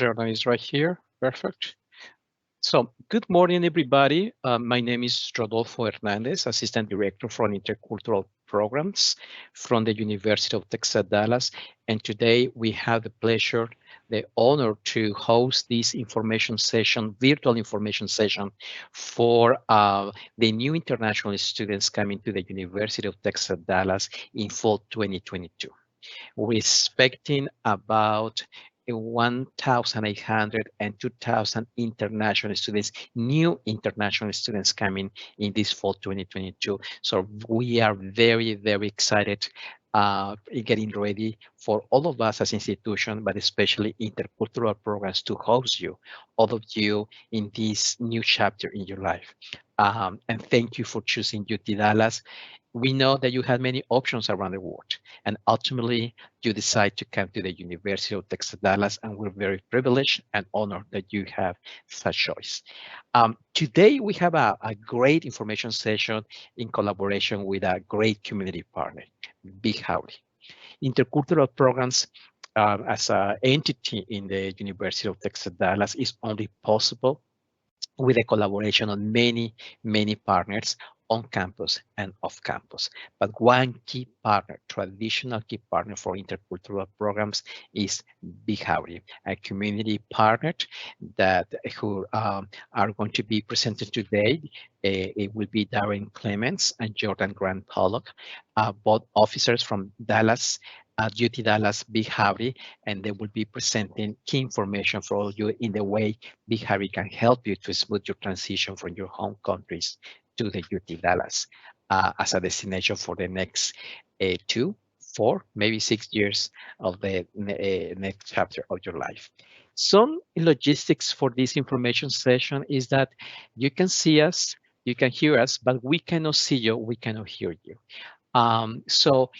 Jordan is right here. Perfect. So, good morning, everybody. My name is Rodolfo Hernandez, Assistant Director for Intercultural Programs from the University of Texas, Dallas. And today we have the pleasure, the honor to host this information session, virtual information session for the new international students coming to the University of Texas, Dallas in fall 2022. We're expecting about 1,800 and 2,000 international students, new international students coming in this fall 2022. So we are very, very excited getting ready for all of us as institution, but especially intercultural programs to host you, all of you in this new chapter in your life. And thank you for choosing UT Dallas. We know that you have many options around the world, and ultimately you decide to come to the University of Texas Dallas, and we're very privileged and honored that you have such choice. Today we have a great information session in collaboration with a great community partner, Big Howdy. Intercultural programs as an entity in the University of Texas Dallas is only possible with a collaboration on many, many partners on campus and off campus. But one key partner, traditional key partner for intercultural programs is Big Howdy, a community partner that who are going to be presented today. It will be Darren Clements and Jordan Grant Pollock, both officers from Dallas UT Dallas Big Howdy, and they will be presenting key information for all you in the way Big Howdy can help you to smooth your transition from your home countries to the UT Dallas as a destination for the next 2, 4, maybe 6 years of the next chapter of your life. Some logistics for this information session is that you can see us, you can hear us, but we cannot see you, we cannot hear you. So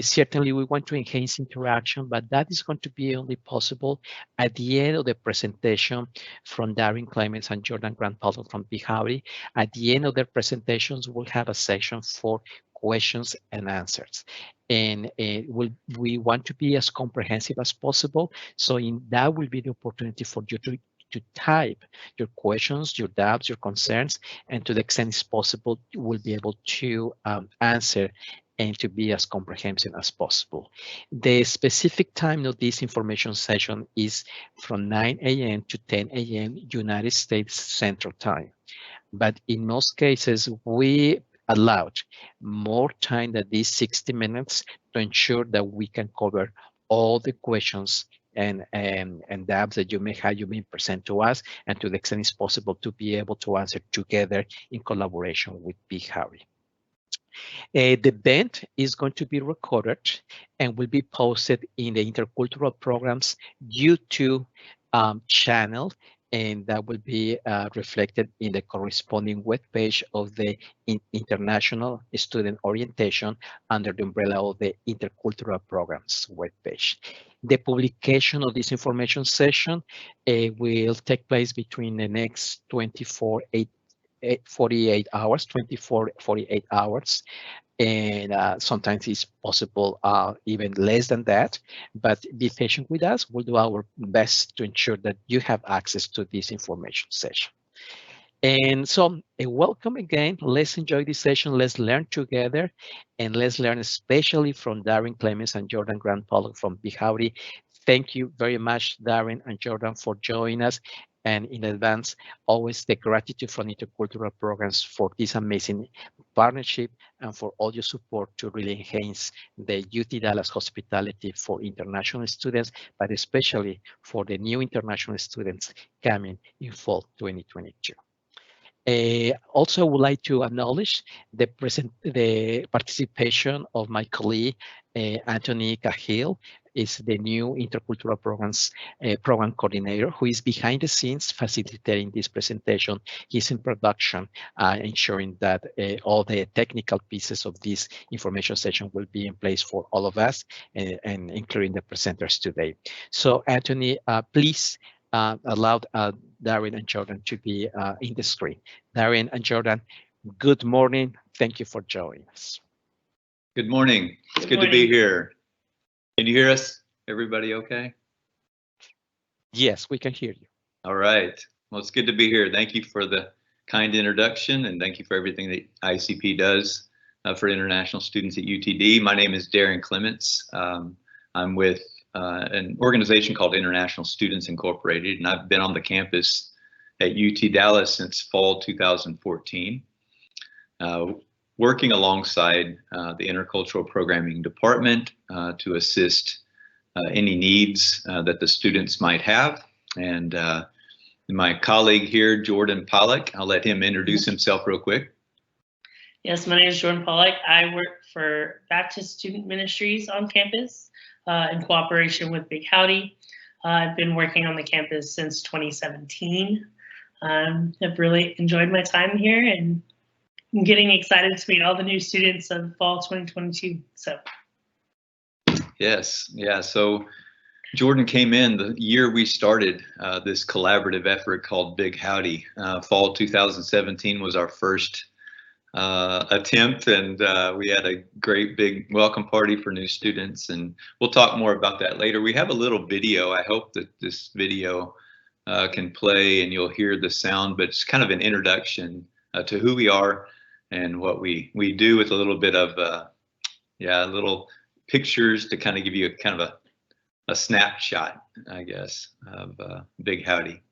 certainly we want to enhance interaction, but that is going to be only possible at the end of the presentation from Darren Clements and Jordan Grant Powell from Big Howdy. At the end of their presentations, we'll have a section for questions and answers. And we want to be as comprehensive as possible. So that will be the opportunity for you to type your questions, your doubts, your concerns, and to the extent it's possible, you will be able to answer and to be as comprehensive as possible. The specific time of this information session is from 9 a.m. to 10 a.m. United States Central Time. But in most cases, we allowed more time than these 60 minutes to ensure that we can cover all the questions and doubts that you may have, you may present to us, and to the extent it's possible to be able to answer together in collaboration with Big Howdy. The event is going to be recorded and will be posted in the Intercultural Programs YouTube channel, and that will be reflected in the corresponding webpage of the International Student Orientation under the umbrella of the Intercultural Programs webpage. The publication of this information session will take place between the next 48 hours, 48 hours, and sometimes it's possible even less than that, but be patient with us. We'll do our best to ensure that you have access to this information session. And so welcome again. Let's enjoy this session. Let's learn together, and let's learn especially from Darren Clements and Jordan Grant Pollock from Big Howdy. Thank you very much, Darren and Jordan, for joining us. And in advance, always the gratitude from Intercultural Programs for this amazing partnership and for all your support to really enhance the UT Dallas hospitality for international students, but especially for the new international students coming in fall 2022. Also, would like to acknowledge the participation of my colleague, Anthony Cahill, is the new Intercultural Programs program coordinator who is behind the scenes facilitating this presentation. He's in production, ensuring that all the technical pieces of this information session will be in place for all of us, and including the presenters today. So Anthony, please allow Darren and Jordan to be in the screen. Darren and Jordan, good morning. Thank you for joining us. Good morning. It's good to be here. Can you hear us? Everybody okay? Yes, we can hear you. All right. Well, it's good to be here. Thank you for the kind introduction, and thank you for everything that ICP does for international students at UTD. My name is Darren Clements. I'm with an organization called International Students Incorporated, and I've been on the campus at UT Dallas since fall 2014, working alongside the Intercultural Programming Department to assist any needs that the students might have. And my colleague here, Jordan Pollock, I'll let him introduce himself real quick. Yes, my name is Jordan Pollock. I work for Baptist Student Ministries on campus in cooperation with Big Howdy. I've been working on the campus since 2017. I've really enjoyed my time here, and I'm getting excited to meet all the new students of fall 2022. So. Yes, yeah. So Jordan came in the year we started this collaborative effort called Big Howdy. Fall 2017 was our first attempt, and we had a great big welcome party for new students, and we'll talk more about that later. We have a little video. I hope that this video can play and you'll hear the sound, but it's kind of an introduction to who we are and what we do, with a little bit of little pictures to kind of give you a kind of a snapshot, I guess, of Big Howdy.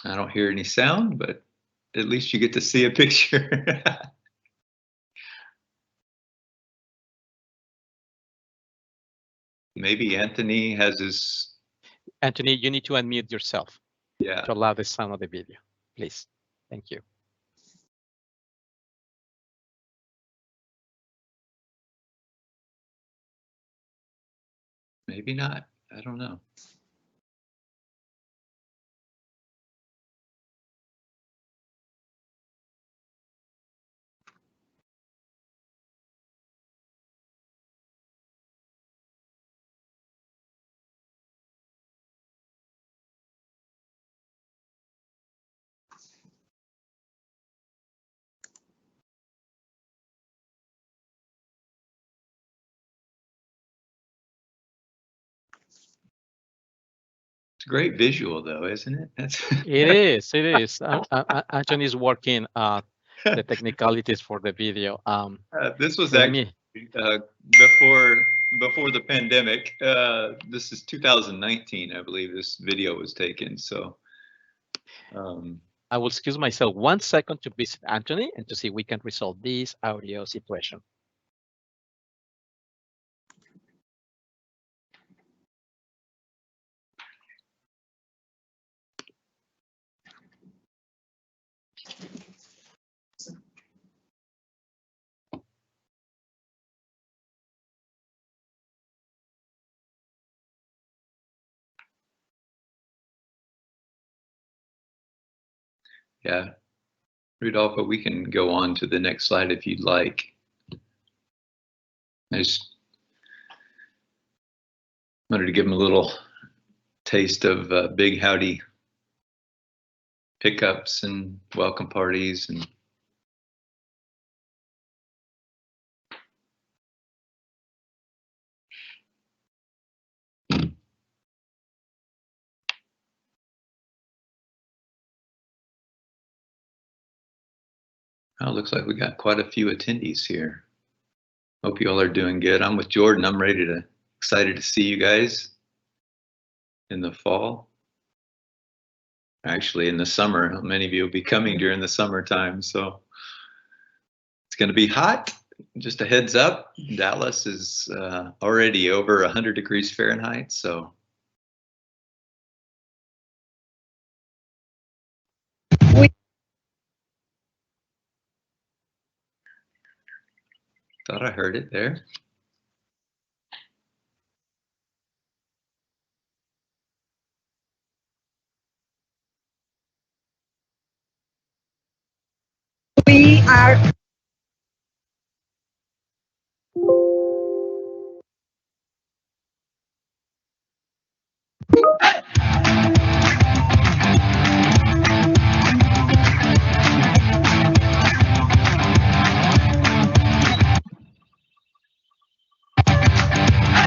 I don't hear any sound, but at least you get to see a picture. Maybe Anthony has his... Anthony, you need to unmute yourself to allow the sound of the video, please. Thank you. Maybe not. I don't know. It's a great visual, though, isn't it? It is. It is. Anthony's working the technicalities for the video. This was actually before the pandemic. This is 2019, I believe. This video was taken. So I will excuse myself 1 second to visit Anthony and to see if we can resolve this audio situation. yeah, Rudolph, we can go on to the next slide if you'd like. I just wanted to give them a little taste of Big Howdy pickups and welcome parties. And oh, looks like we got quite a few attendees here. Hope you all are doing good. I'm with Jordan. I'm excited to see you guys in the fall. Actually, in the summer. Many of you will be coming during the summertime, so it's going to be hot. Just a heads up, Dallas is already over 100 degrees Fahrenheit, so. Thought I heard it there. We are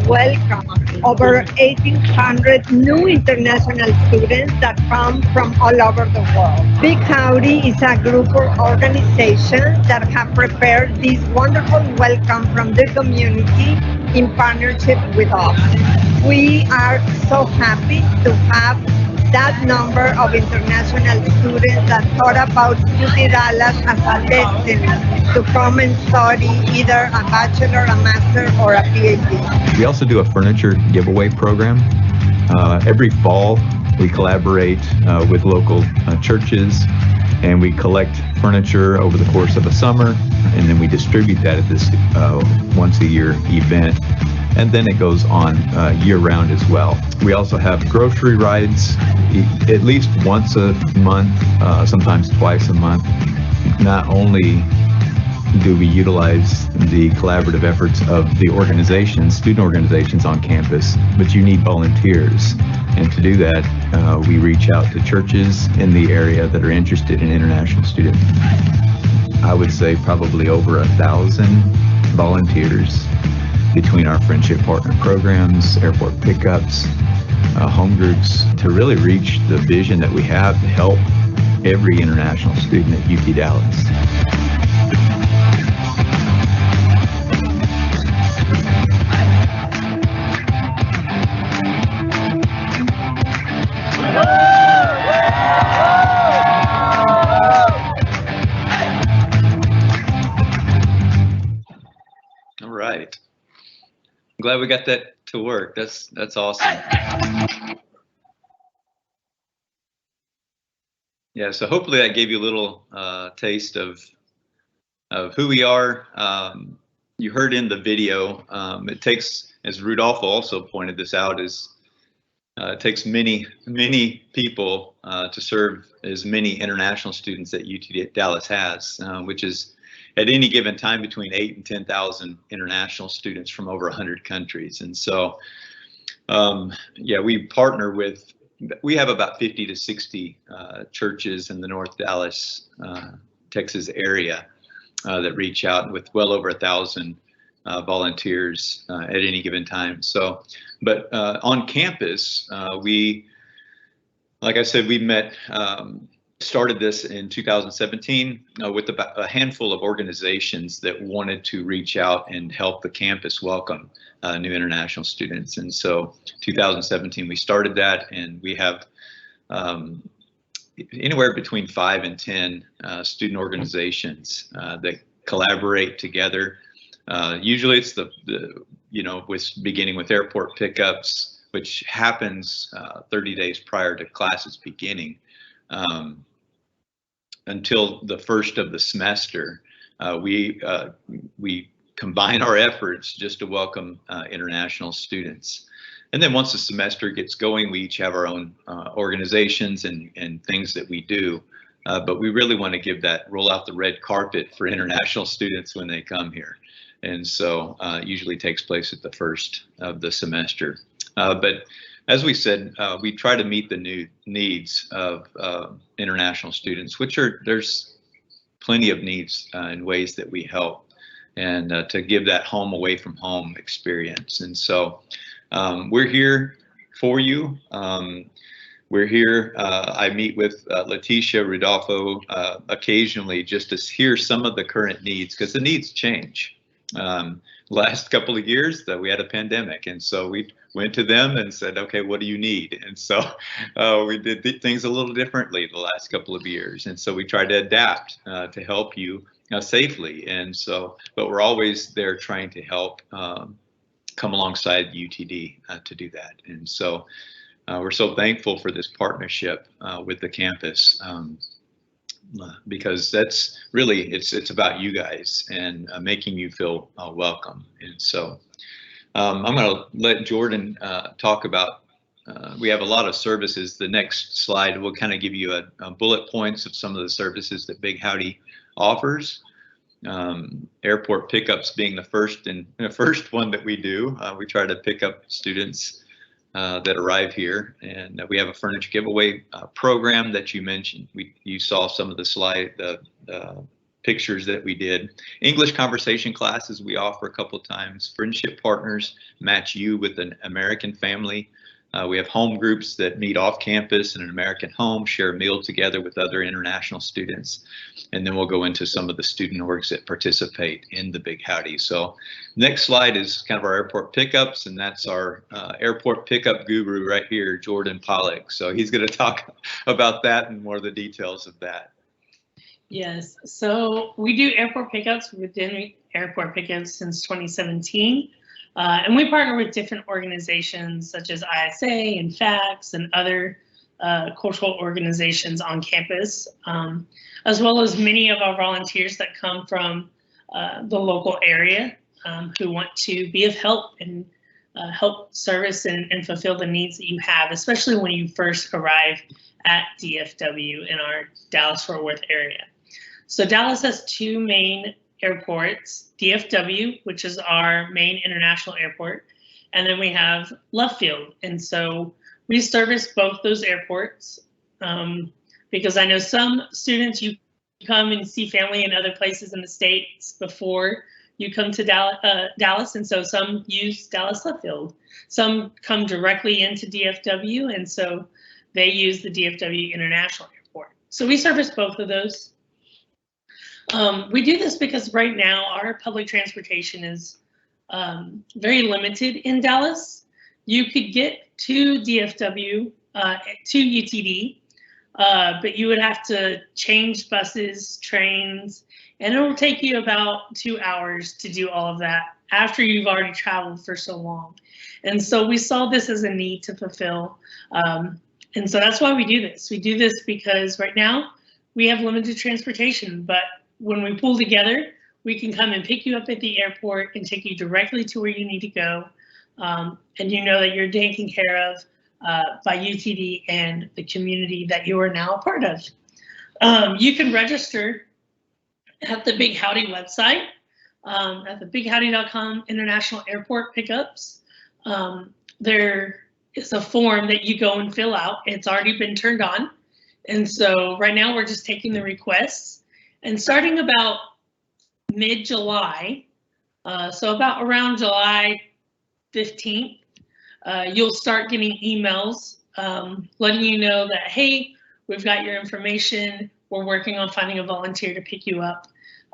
welcome over 1,800 new international students that come from all over the world. Big Howdy is a group or organization that have prepared this wonderful welcome from the community in partnership with us. We are so happy to have that number of international students that thought about UT Dallas as a destination to come and study either a bachelor, a master, or a PhD. We also do a furniture giveaway program. Every fall, we collaborate with local churches, and we collect furniture over the course of a summer, and then we distribute that at this once-a-year event. And then it goes on year-round as well. We also have grocery rides at least once a month, sometimes twice a month. Not only do we utilize the collaborative efforts of the organizations, student organizations on campus, but you need volunteers. And to do that, we reach out to churches in the area that are interested in international students. I would say probably over 1,000 volunteers between our friendship partner programs, airport pickups, home groups, to really reach the vision that we have to help every international student at UT Dallas. All right. I'm glad we got that to work. That's awesome. Yeah, so hopefully that gave you a little taste of who we are. You heard in the video, it takes, as Rudolph also pointed this out, it takes many people to serve as many international students that UT Dallas has, which is at any given time between 8,000 and 10,000 international students from over 100 countries. And so, yeah, we partner with, we have about 50 to 60 churches in the North Dallas, Texas area that reach out with well over 1,000 volunteers at any given time. So, but on campus, like I said, we started this in 2017 with about a handful of organizations that wanted to reach out and help the campus welcome new international students. And so 2017, we started that, and we have anywhere between 5 and 10 student organizations that collaborate together. Usually it's beginning with airport pickups, which happens 30 days prior to classes beginning. Until the first of the semester, we combine our efforts just to welcome international students. And then once the semester gets going, we each have our own organizations and things that we do. But we really want to roll out the red carpet for international students when they come here. And so it usually takes place at the first of the semester. But as we said, we try to meet the needs of international students, there's plenty of needs in ways that we help, and to give that home away from home experience. And so we're here for you. We're here. I meet with Leticia Rudolfo occasionally just to hear some of the current needs, because the needs change. Last couple of years that we had a pandemic, and so we went to them and said, okay, what do you need? And so we did things a little differently the last couple of years, and so we tried to adapt to help you safely. And so, but we're always there trying to help come alongside UTD to do that. And so we're so thankful for this partnership with the campus. Because that's really, it's about you guys and making you feel welcome. And so I'm going to let Jordan talk about, we have a lot of services. The next slide will kind of give you a bullet points of some of the services that Big Howdy offers. Airport pickups being the first one that we do. We try to pick up students that arrive here, and we have a furniture giveaway program that you mentioned. You saw some of the pictures that we did. English conversation classes we offer a couple times. Friendship partners match you with an American family. We have home groups that meet off campus in an American home, share a meal together with other international students. And then we'll go into some of the student orgs that participate in the Big Howdy. So next slide is kind of our airport pickups, and that's our airport pickup guru right here, Jordan Pollock. So he's going to talk about that and more of the details of that. Yes, so we do airport pickups. We've been doing airport pickups since 2017. And we partner with different organizations such as ISA and FACS and other cultural organizations on campus, as well as many of our volunteers that come from the local area who want to be of help and help service and fulfill the needs that you have, especially when you first arrive at DFW in our Dallas-Fort Worth area. So Dallas has two main airports, DFW, which is our main international airport, and then we have Love Field. And so we service both those airports because I know some students, you come and see family in other places in the States before you come to Dallas, and so some use Dallas Love Field. Some come directly into DFW, and so they use the DFW International Airport. So we service both of those. We do this because right now our public transportation is very limited in Dallas. You could get to DFW, to UTD, but you would have to change buses, trains, and it will take you about 2 hours to do all of that after you've already traveled for so long. And so we saw this as a need to fulfill. And so that's why we do this. We do this because right now we have limited transportation, but when we pull together, we can come and pick you up at the airport and take you directly to where you need to go. And you know that you're taken care of by UTD and the community that you are now a part of. You can register at the Big Howdy website, at the bighowdy.com international airport pickups. There is a form that you go and fill out. It's already been turned on. And so right now we're just taking the requests. And starting about mid-July, so about around July 15th, you'll start getting emails letting you know that, hey, we've got your information. We're working on finding a volunteer to pick you up.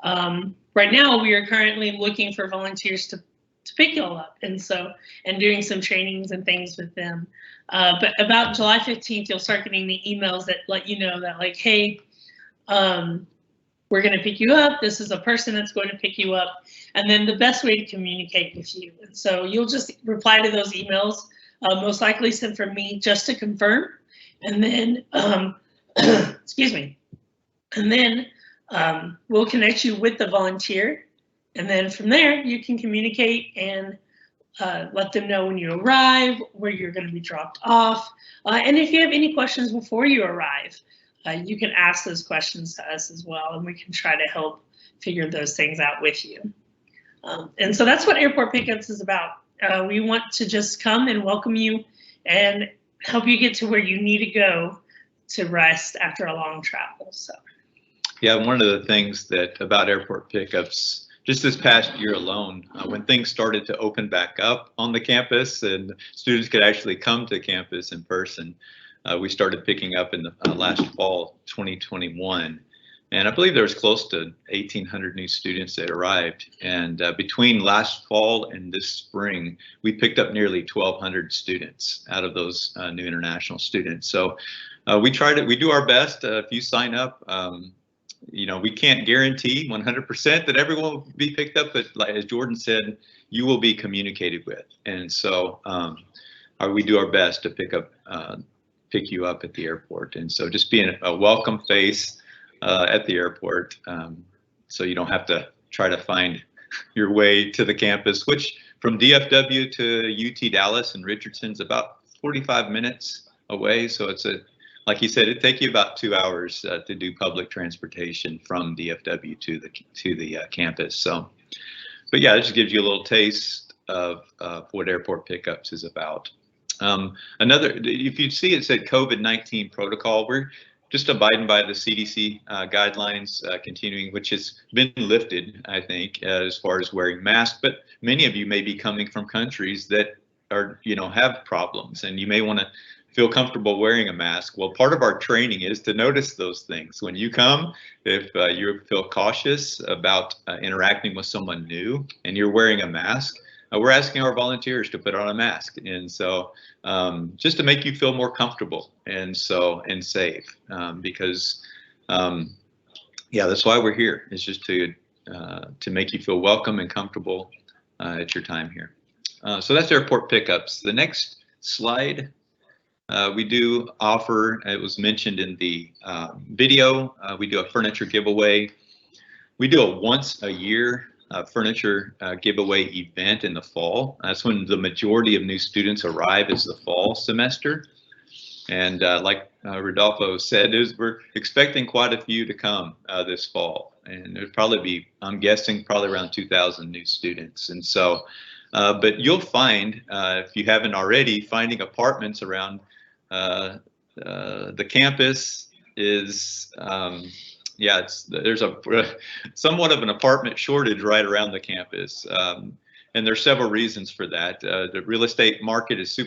Right now, we are currently looking for volunteers to pick you all up, and doing some trainings and things with them. But about July 15th, you'll start getting the emails that let you know that, like, hey, we're going to pick you up. This is a person that's going to pick you up. And then the best way to communicate with you. And so you'll just reply to those emails, most likely sent from me just to confirm. And then, excuse me. And then we'll connect you with the volunteer. And then from there, you can communicate and let them know when you arrive, where you're going to be dropped off. And if you have any questions before you arrive, you can ask those questions to us as well, and we can try to help figure those things out with you. And so that's what airport pickups is about. We want to just come and welcome you and help you get to where you need to go to rest after a long travel. So, yeah, one of the things that about airport pickups, just this past year alone, when things started to open back up on the campus and students could actually come to campus in person, we started picking up in the last fall 2021, and I believe there was close to 1,800 new students that arrived. And between last fall and this spring, we picked up nearly 1,200 students out of those new international students. So we do our best. If you sign up, you know, we can't guarantee 100% that everyone will be picked up, but like, as Jordan said, you will be communicated with. And so we do our best to pick you up at the airport. And so just being a welcome face at the airport, so you don't have to try to find your way to the campus, which from DFW to UT Dallas and Richardson's about 45 minutes away. So it's like he said, it'd take you about 2 hours to do public transportation from DFW to the campus. So, but yeah, it just gives you a little taste of what airport pickups is about. If you see it said COVID-19 protocol, we're just abiding by the CDC guidelines, continuing, which has been lifted, I think, as far as wearing masks. But many of you may be coming from countries that are, have problems, and you may want to feel comfortable wearing a mask. Well, part of our training is to notice those things. When you come, if you feel cautious about interacting with someone new and you're wearing a mask, we're asking our volunteers to put on a mask. And so just to make you feel more comfortable and safe, because yeah, that's why we're here. It's just to make you feel welcome and comfortable at your time here. So that's airport pickups. The next slide, we do offer, it was mentioned in the video, we do a furniture giveaway. We do a once a year furniture giveaway event in the fall. That's when the majority of new students arrive, is the fall semester. And like Rodolfo said, we're expecting quite a few to come this fall. And there'd probably be, I'm guessing, probably around 2,000 new students. And so, but you'll find, if you haven't already, finding apartments around the campus is, yeah, there's a somewhat of an apartment shortage right around the campus. And there's several reasons for that. The real estate market is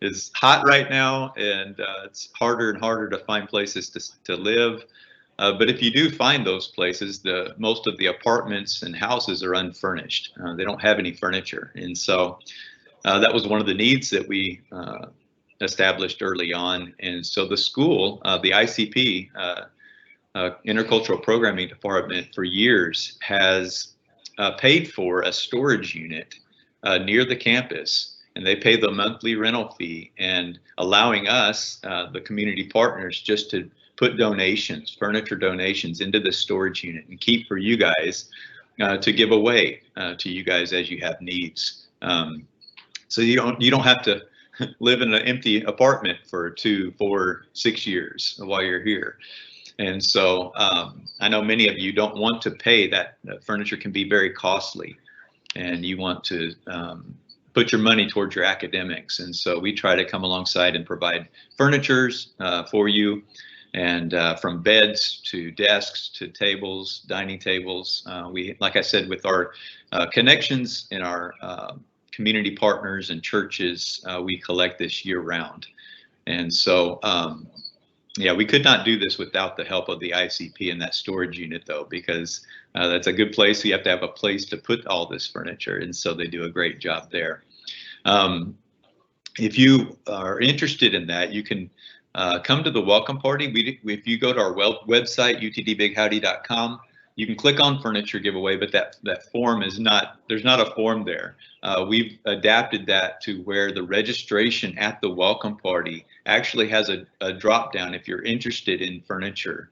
is hot right now, and it's harder and harder to find places to live. But if you do find those places, most of the apartments and houses are unfurnished. They don't have any furniture. And so that was one of the needs that we established early on. And so the school, the ICP, Intercultural Programming Department, for years has paid for a storage unit near the campus, and they pay the monthly rental fee, and allowing us, the community partners, just to put donations, furniture donations, into the storage unit and keep for you guys to give away to you guys as you have needs. So you don't have to live in an empty apartment for 2, 4, 6 years while you're here. And so I know many of you don't want to pay that. Furniture can be very costly, and you want to put your money towards your academics. And so we try to come alongside and provide furnitures for you, and from beds to desks to tables, dining tables. We, like I said, with our connections in our community partners and churches, we collect this year round. And so yeah, we could not do this without the help of the ICP and that storage unit, though, because that's a good place. You have to have a place to put all this furniture, and so they do a great job there. If you are interested in that, you can come to the welcome party. If you go to our website, utdbighowdy.com, you can click on furniture giveaway, but that form is not, there's not a form there. We've adapted that to where the registration at the welcome party actually has a drop down if you're interested in furniture.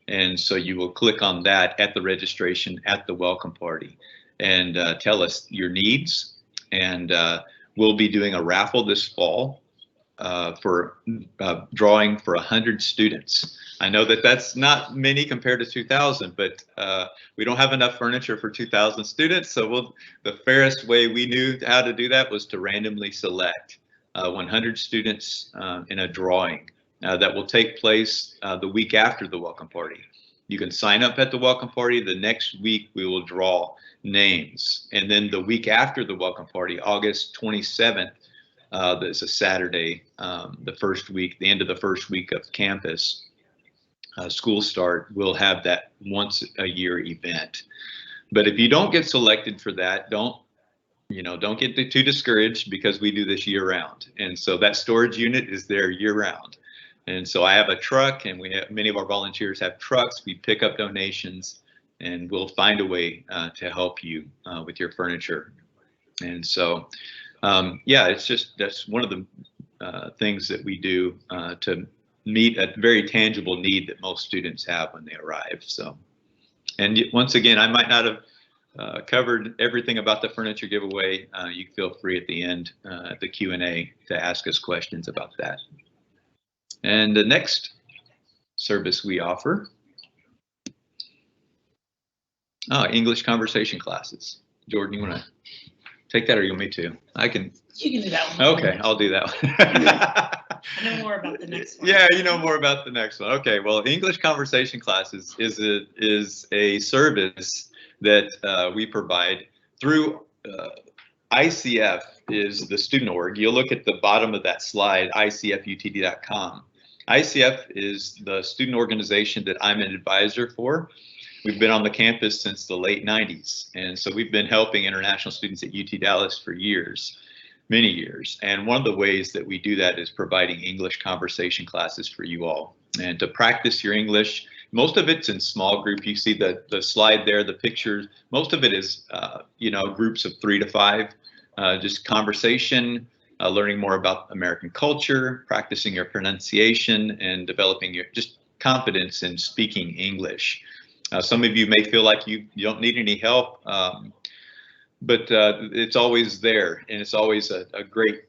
And so you will click on that at the registration at the welcome party and tell us your needs. And we'll be doing a raffle this fall for drawing for 100 students. I know that that's not many compared to 2,000, but we don't have enough furniture for 2,000 students. So the fairest way we knew how to do that was to randomly select 100 students in a drawing that will take place the week after the welcome party. You can sign up at the welcome party. The next week we will draw names. And then the week after the welcome party, August 27th, that's a Saturday, the first week, the end of the first week of campus school start, we'll have that once a year event. But if you don't get selected for that, don't get too discouraged, because we do this year round. And so that storage unit is there year round. And so I have a truck, and many of our volunteers have trucks. We pick up donations, and we'll find a way to help you with your furniture. And so yeah, that's one of the things that we do to meet a very tangible need that most students have when they arrive. So, and once again, I might not have covered everything about the furniture giveaway. You feel free at the end, at the Q&A, to ask us questions about that. And the next service we offer, English conversation classes. Jordan, you want to take that, or you want me to? I can. You can do that one. Okay, I'll do that one. I know more about the next one. Yeah, you know more about the next one. Okay, well, English conversation classes is a service that we provide through ICF is the student org. You'll look at the bottom of that slide, icfutd.com. ICF is the student organization that I'm an advisor for. We've been on the campus since the late 90s. And so we've been helping international students at UT Dallas for years, many years. And one of the ways that we do that is providing English conversation classes for you all. And to practice your English, most of it's in small group. You see the slide there, the pictures, most of it is, groups of 3 to 5, just conversation, learning more about American culture, practicing your pronunciation, and developing your just confidence in speaking English. Some of you may feel like you don't need any help, but it's always there, and it's always a great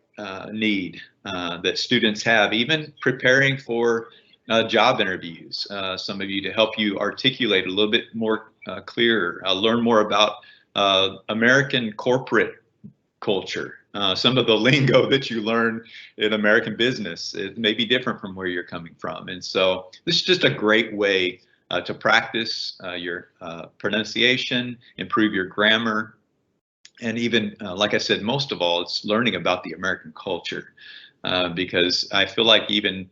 need that students have, even preparing for job interviews. Some of you to help you articulate a little bit more clear, learn more about American corporate culture. Some of the lingo that you learn in American business, it may be different from where you're coming from. And so this is just a great way to practice your pronunciation, improve your grammar, and even, like I said, most of all, it's learning about the American culture, because I feel like even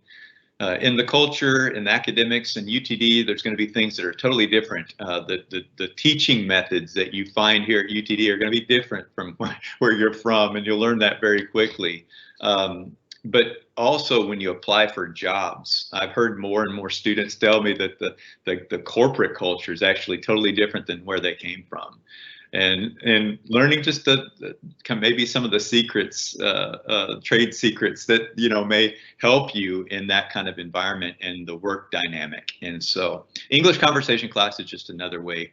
in the culture, in academics, and UTD, there's going to be things that are totally different. The teaching methods that you find here at UTD are going to be different from where you're from, and you'll learn that very quickly. But also when you apply for jobs, I've heard more and more students tell me that the corporate culture is actually totally different than where they came from. And learning just maybe some of the secrets, trade secrets that may help you in that kind of environment and the work dynamic. And so English conversation class is just another way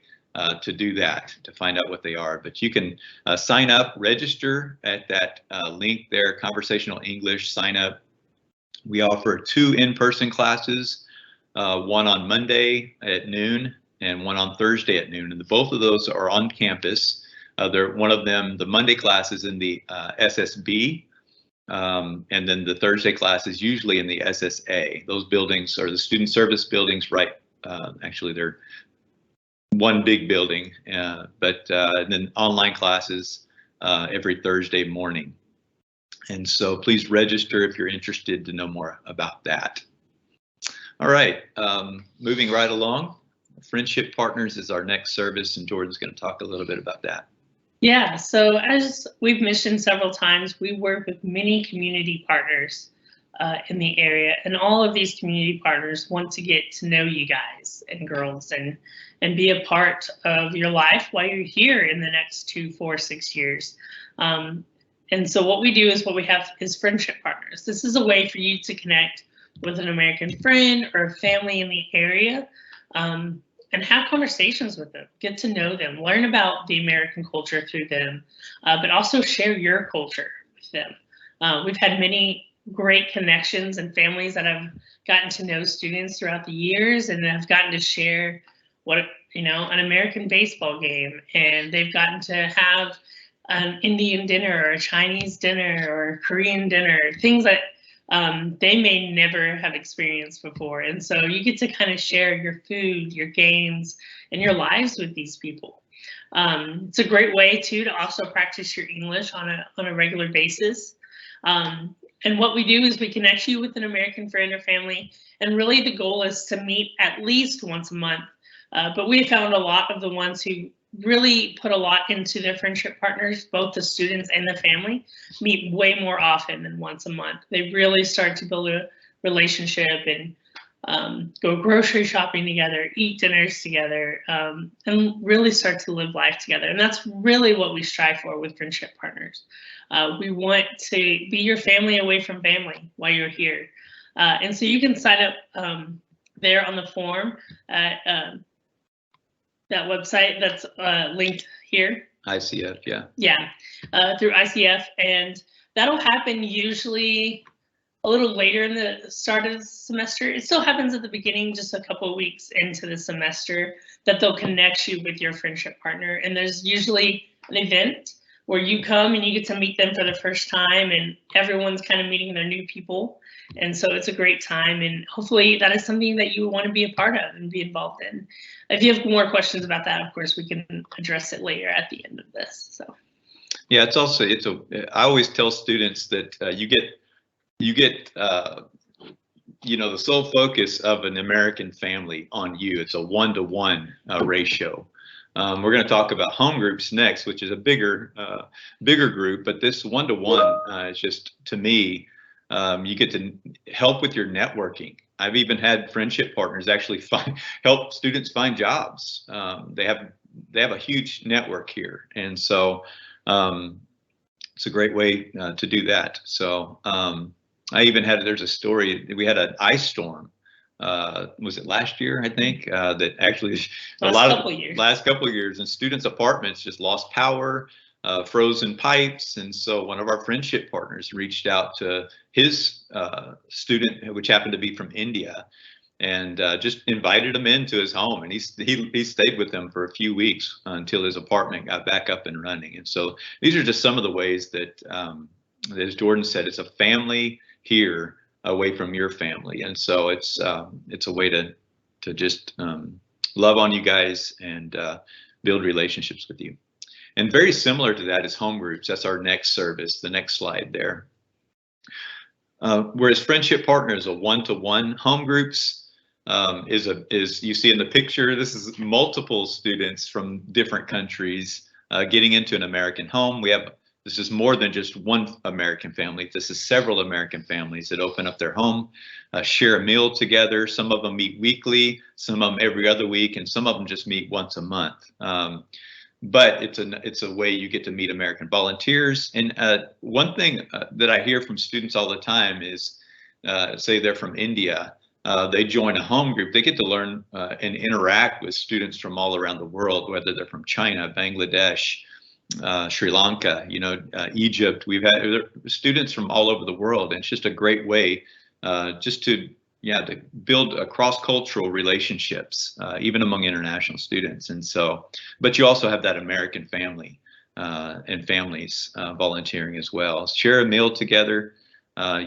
to do that, to find out what they are. But you can sign up, register at that link there, Conversational English, sign up. We offer 2 in-person classes, one on Monday at noon and one on Thursday at noon. And both of those are on campus. One of them, the Monday class is in the SSB, and then the Thursday class is usually in the SSA. Those buildings are the student service buildings, right? Actually, they're one big building, but then online classes every Thursday morning. And so please register if you're interested to know more about that. All right, moving right along. Friendship Partners is our next service, and Jordan's going to talk a little bit about that. Yeah, so as we've mentioned several times, we work with many community partners in the area, and all of these community partners want to get to know you guys and girls and be a part of your life while you're here in the next 2, 4, 6 years. And so what we do is what we have is Friendship Partners. This is a way for you to connect with an American friend or a family in the area, and have conversations with them, get to know them, learn about the American culture through them, but also share your culture with them. We've had many great connections and families that have gotten to know students throughout the years and have gotten to share an American baseball game, and they've gotten to have an Indian dinner or a Chinese dinner or a Korean dinner, things that they may never have experienced before. And so you get to kind of share your food, your games, and your lives with these people. It's a great way to also practice your English on a regular basis. And what we do is we connect you with an American friend or family, and really the goal is to meet at least once a month. But we found a lot of the ones who really put a lot into their friendship partners, both the students and the family, meet way more often than once a month. They really start to build a relationship and go grocery shopping together, eat dinners together, and really start to live life together. And that's really what we strive for with Friendship Partners. We want to be your family away from family while you're here. And so you can sign up there on the form at that website that's linked here. ICF, yeah. Yeah, through ICF, and that'll happen usually a little later in the start of the semester. It still happens at the beginning, just a couple of weeks into the semester, that they'll connect you with your friendship partner. And there's usually an event where you come and you get to meet them for the first time, and everyone's kind of meeting their new people. And so it's a great time, and hopefully that is something that you want to be a part of and be involved in. If you have more questions about that, of course, we can address it later at the end of this. So. Yeah, I always tell students that you get the sole focus of an American family on you. It's a 1-to-1 ratio. We're going to talk about home groups next, which is a bigger group, but this 1-to-1 is just, to me, you get to help with your networking. I've even had friendship partners actually help students find jobs. They have a huge network here, and so it's a great way to do that. So I even there's a story, we had an ice storm. Was it last year? I think that actually last couple of years, and students' apartments just lost power, frozen pipes, and so one of our friendship partners reached out to his student, which happened to be from India, and just invited him into his home, and he stayed with them for a few weeks until his apartment got back up and running. And so these are just some of the ways that, as Jordan said, it's a family here away from your family, and so it's a way to just love on you guys and build relationships with you. And very similar to that is home groups. That's our next service, the next slide there. Whereas friendship partners, a 1-to-1, home groups is you see in the picture, this is multiple students from different countries getting into an American home. This is more than just one American family. This is several American families that open up their home, share a meal together. Some of them meet weekly, some of them every other week, and some of them just meet once a month. But it's a way you get to meet American volunteers. And one thing that I hear from students all the time is, say they're from India, they join a home group, they get to learn and interact with students from all around the world, whether they're from China, Bangladesh, Sri Lanka, Egypt. We've had students from all over the world, and it's just a great way just to build cross-cultural relationships, even among international students. And so, but you also have that American family and families volunteering as well. Share a meal together.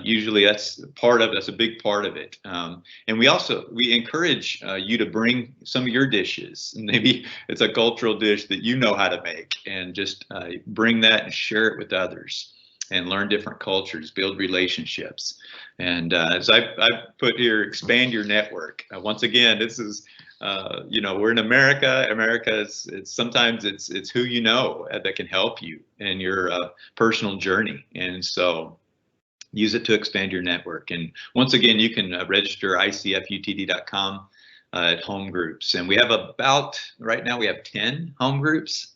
Usually that's a big part of it. And we encourage you to bring some of your dishes. Maybe it's a cultural dish that you know how to make, and just bring that and share it with others and learn different cultures, build relationships. And as I put here, expand your network. Once again, this is, we're in America. America sometimes it's who you know that can help you in your personal journey. And so use it to expand your network. And once again, you can register icfutd.com at home groups. And we have right now we have 10 home groups,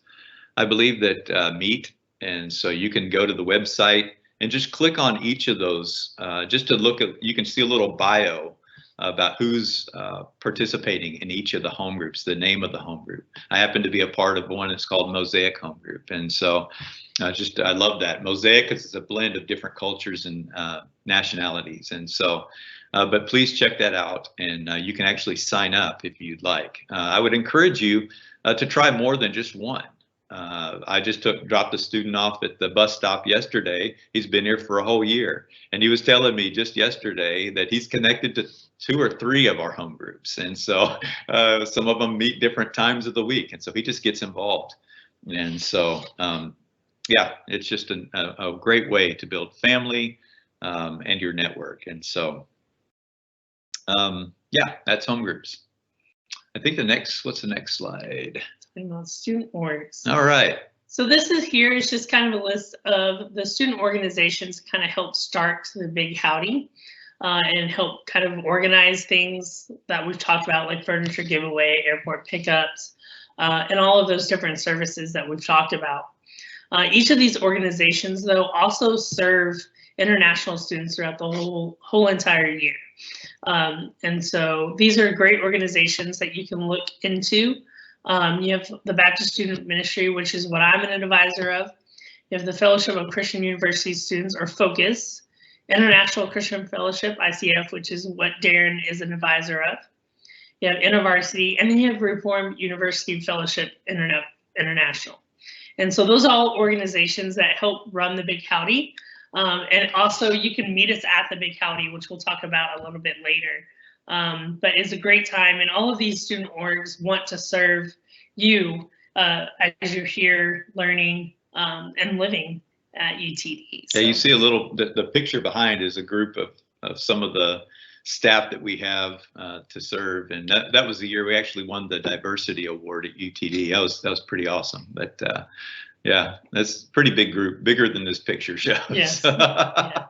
I believe, that meet. And so you can go to the website and just click on each of those just to look at, you can see a little bio about who's participating in each of the home groups, the name of the home group. I happen to be a part of one. It's called Mosaic Home Group. And so I love that. Mosaic, because it's a blend of different cultures and nationalities. And so, but please check that out, and you can actually sign up if you'd like. I would encourage you to try more than just one. I just dropped a student off at the bus stop yesterday. He's been here for a whole year, and he was telling me just yesterday that he's connected to 2 or 3 of our home groups. And so some of them meet different times of the week, and so he just gets involved. And so yeah, it's just a great way to build family and your network. And so yeah, that's home groups. I think what's the next slide? About student orgs. All right. So this is just kind of a list of the student organizations kind of help start the Big Howdy and help kind of organize things that we've talked about, like furniture giveaway, airport pickups, and all of those different services that we've talked about. Each of these organizations, though, also serve international students throughout the whole entire year. And so these are great organizations that you can look into. You have the Baptist Student Ministry, which is what I'm an advisor of. You have the Fellowship of Christian University Students, or FOCUS, International Christian Fellowship, ICF, which is what Darren is an advisor of. You have InterVarsity, and then you have Reformed University Fellowship International. And so those are all organizations that help run the Big Howdy. And also you can meet us at the Big Howdy, which we'll talk about a little bit later. But it's a great time, and all of these student orgs want to serve you as you're here learning and living at UTD. So. Yeah, you see a little, the picture behind is a group of some of the staff that we have to serve, and that was the year we actually won the diversity award at UTD. That was pretty awesome. But yeah, that's a pretty big group, bigger than this picture shows. Yes. Yeah.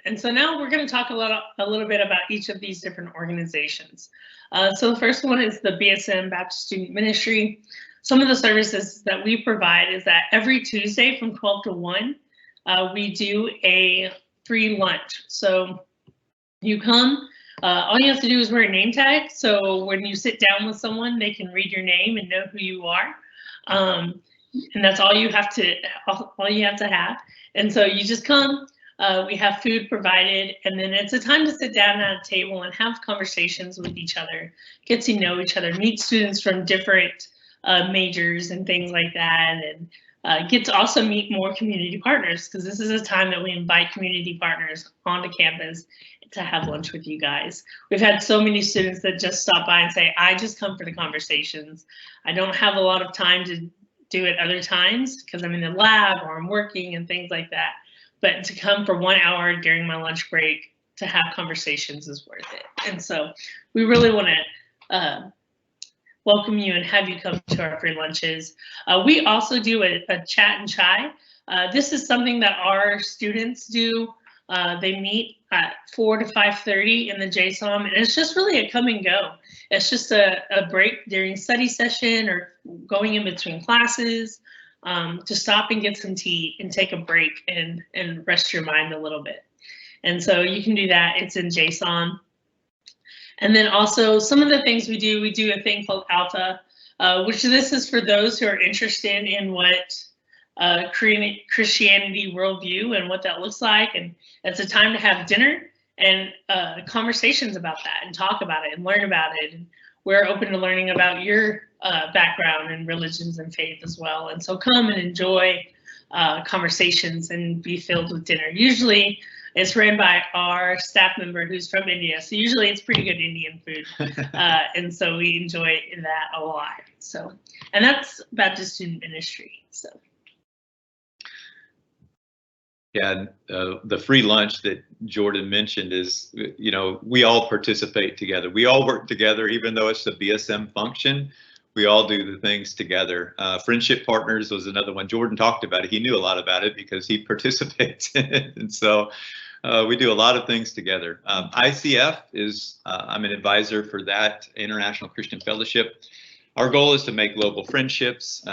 And so now we're going to talk a little bit about each of these different organizations. So the first one is the BSM Baptist Student Ministry. Some of the services that we provide is that every Tuesday from 12 to 1, we do a free lunch. So you come, all you have to do is wear a name tag. So when you sit down with someone, they can read your name and know who you are. And that's all you have to have. And so you just come. We have food provided, and then it's a time to sit down at a table and have conversations with each other, get to know each other, meet students from different majors and things like that, and get to also meet more community partners, because this is a time that we invite community partners onto campus to have lunch with you guys. We've had so many students that just stop by and say, I just come for the conversations. I don't have a lot of time to do it other times because I'm in the lab or I'm working and things like that. But to come for 1 hour during my lunch break to have conversations is worth it. And so we really want to welcome you and have you come to our free lunches. We also do a chat and chai. This is something that our students do. They meet at 4 to 5:30 in the JSOM, and it's just really a come and go. It's just a break during study session or going in between classes. To stop and get some tea and take a break and rest your mind a little bit. And so you can do that. It's in JSON. And then also some of the things we do a thing called Alpha, which this is for those who are interested in what Christianity worldview and what that looks like. And it's a time to have dinner and conversations about that and talk about it and learn about it. And we're open to learning about your background and religions and faith as well. And so come and enjoy conversations and be filled with dinner. Usually it's ran by our staff member who's from India. So usually it's pretty good Indian food. And so we enjoy that a lot. So, and that's Baptist Student Ministry. So. Yeah, the free lunch that Jordan mentioned is, you know, we all participate together. We all work together, even though it's a BSM function. We all do the things together. Friendship Partners was another one. Jordan talked about it. He knew a lot about it because he participates in it. And so we do a lot of things together. ICF is, I'm an advisor for that, International Christian Fellowship. Our goal is to make global friendships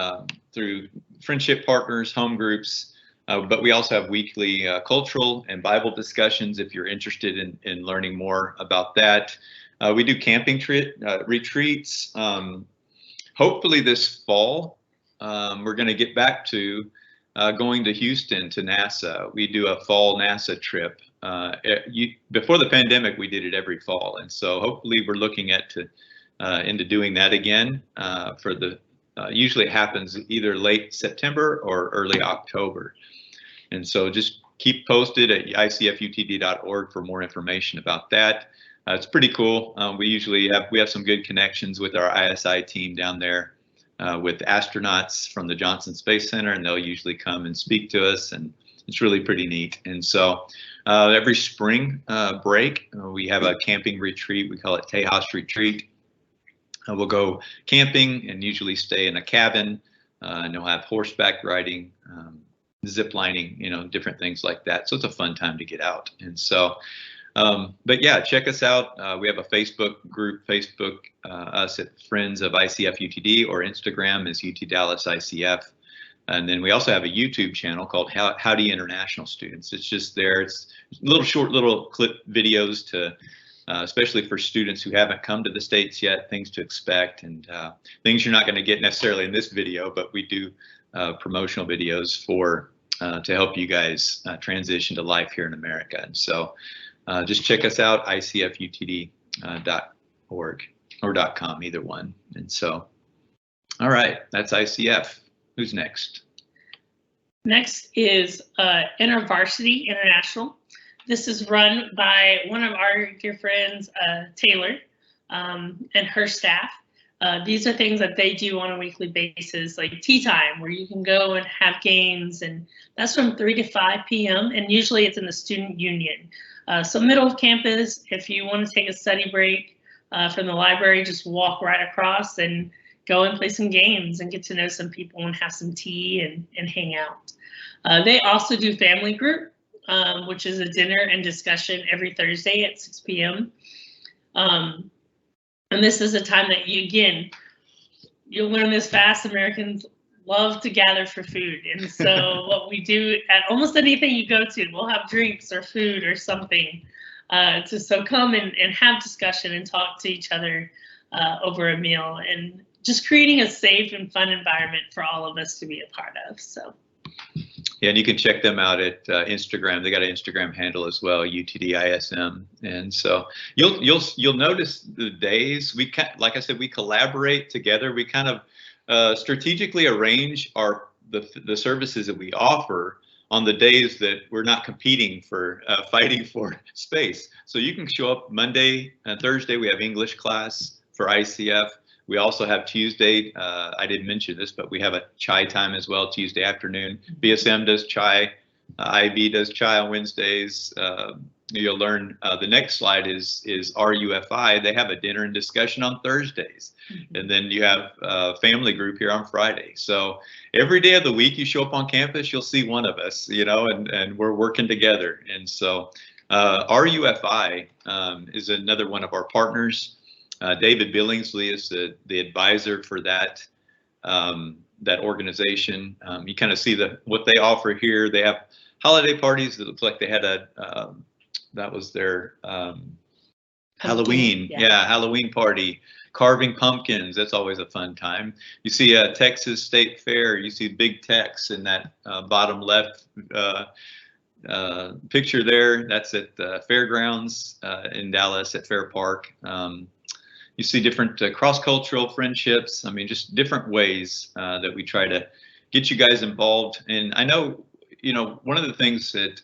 through Friendship Partners, home groups, but we also have weekly cultural and Bible discussions if you're interested in learning more about that. We do camping retreats. Hopefully this fall, we're going to get back to going to Houston to NASA. We do a fall NASA trip. Before the pandemic, we did it every fall. And so hopefully we're looking into doing that again for the, usually it happens either late September or early October. And so just keep posted at icfutd.org for more information about that. It's pretty cool. We have some good connections with our ISI team down there with astronauts from the Johnson Space Center, and they'll usually come and speak to us, and it's really pretty neat. And so every spring break, we have a camping retreat. We call it Tejas Retreat. We'll go camping and usually stay in a cabin, and they'll have horseback riding, zip lining, you know, different things like that. So it's a fun time to get out. And so, but yeah, check us out. We have a Facebook group, us at Friends of ICF UTD, or Instagram is UT Dallas ICF. And then we also have a YouTube channel called Howdy International Students. It's just there. It's short little clip videos to, especially for students who haven't come to the States yet, things to expect and things you're not going to get necessarily in this video, but we do promotional videos to help you guys transition to life here in America. And so just check us out, icfutd.org or .com, either one. And so All right, that's ICF. Who's next? Next is InterVarsity International. This is run by one of our dear friends, Taylor, and her staff. These are things that they do on a weekly basis, like tea time, where you can go and have games, and that's from 3 to 5 p.m. and usually it's in the student union. So middle of campus, if you want to take a study break from the library, just walk right across and go and play some games and get to know some people and have some tea and hang out. They also do family group, which is a dinner and discussion every Thursday at 6 p.m. And this is a time that you'll learn this fast. Americans love to gather for food. And so what we do at almost anything you go to, we'll have drinks or food or something. So come and have discussion and talk to each other over a meal, and just creating a safe and fun environment for all of us to be a part of. So. Yeah, and you can check them out at Instagram. They got an Instagram handle as well, UTDISM. And so you'll notice the days like I said, we collaborate together. We kind of strategically arrange the services that we offer on the days that we're not competing for fighting for space. So you can show up Monday and Thursday. We have English class for ICF. We also have Tuesday, I didn't mention this, but we have a chai time as well, Tuesday afternoon. BSM does chai, IB does chai on Wednesdays. You'll learn the next slide is RUFI. They have a dinner and discussion on Thursdays. And then you have a family group here on Friday. So every day of the week you show up on campus, you'll see one of us, and we're working together. And so RUFI is another one of our partners. David Billingsley is the advisor for that organization. You kind of see what they offer here. They have holiday parties. It looks like they had that was their Halloween. Yeah, Halloween party. Carving pumpkins. That's always a fun time. You see a Texas State Fair. You see Big Tex in that bottom left picture there. That's at the fairgrounds in Dallas at Fair Park. You see different cross-cultural friendships. I mean, just different ways that we try to get you guys involved. And I know, one of the things that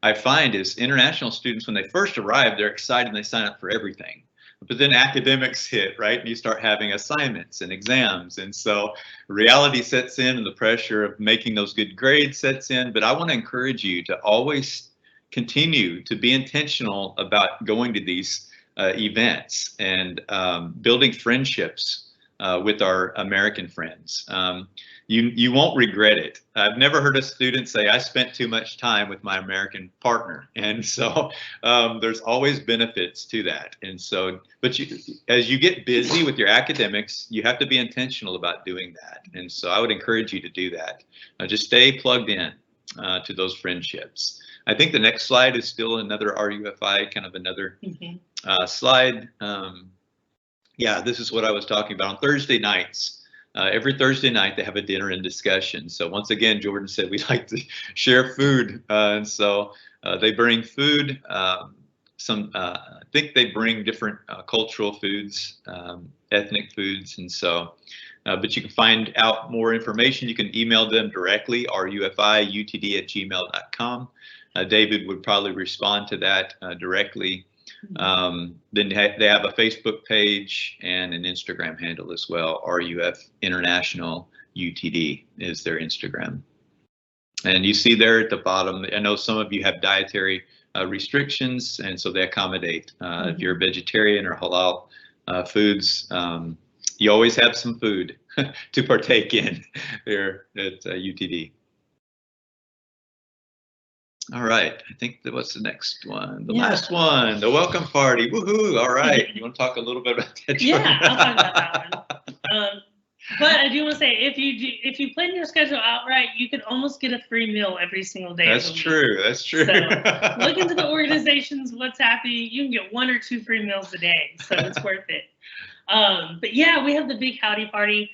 I find is international students, when they first arrive, they're excited and they sign up for everything. But then academics hit, right? And you start having assignments and exams. And so reality sets in and the pressure of making those good grades sets in. But I want to encourage you to always continue to be intentional about going to these events and building friendships with our American friends. You won't regret it. I've never heard a student say, I spent too much time with my American partner. And so there's always benefits to that. And so, but as you get busy with your academics, you have to be intentional about doing that. And so I would encourage you to do that. Just stay plugged in to those friendships. I think the next slide is still another RUFI, kind of another slide. Yeah, this is what I was talking about on Thursday nights. Every Thursday night they have a dinner and discussion. So once again, Jordan said we like to share food, and so they bring food. I think they bring different cultural foods, ethnic foods, and so. But you can find out more information. You can email them directly, rufiutd@gmail.com. David would probably respond to that directly. Then they have a Facebook page and an Instagram handle as well. RUF International UTD is their Instagram. And you see there at the bottom, I know some of you have dietary restrictions, and so they accommodate. If you're a vegetarian or halal foods, you always have some food to partake in there at UTD. All right, I think that was the next one. The last one, the welcome party. Woohoo! All right, you want to talk a little bit about that? Yeah, I'll talk about that one. But I do want to say, if you plan your schedule out right, you can almost get a free meal every single day. That's true. That's true. So look into the organizations, what's happening. You can get 1 or 2 free meals a day, so it's worth it. But yeah, we have the Big Howdy party.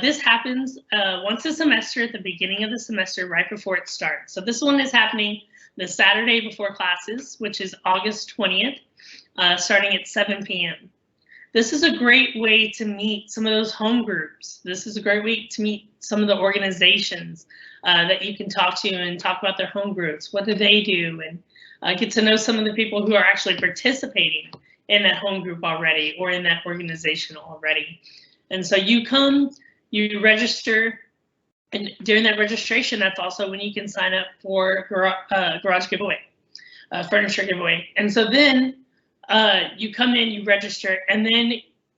This happens once a semester at the beginning of the semester, right before it starts. So this one is happening the Saturday before classes, which is August 20th, starting at 7 p.m. this is a great way to meet some of those home groups. This is a great way to meet some of the organizations that you can talk to and talk about their home groups. What do they do? And get to know some of the people who are actually participating in that home group already or in that organization already. And so you come, you register, and during that registration, that's also when you can sign up for garage giveaway, furniture giveaway. And so then you come in, you register, and then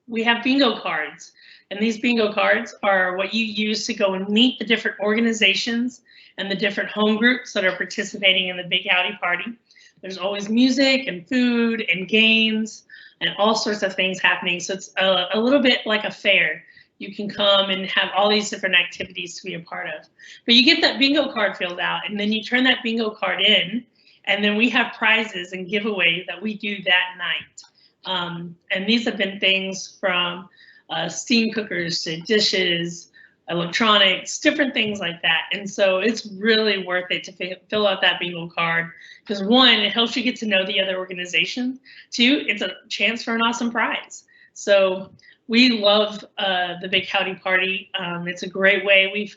we have bingo cards. And these bingo cards are what you use to go and meet the different organizations and the different home groups that are participating in the Big Howdy Party. There's always music and food and games and all sorts of things happening. So it's a little bit like a fair. You can come and have all these different activities to be a part of. But you get that bingo card filled out, and then you turn that bingo card in, and then we have prizes and giveaways that we do that night. And these have been things from steam cookers to dishes, electronics, different things like that. And so it's really worth it to fill out that bingo card, because one, it helps you get to know the other organization. Two, it's a chance for an awesome prize. So we love the Big Howdy Party. It's a great way.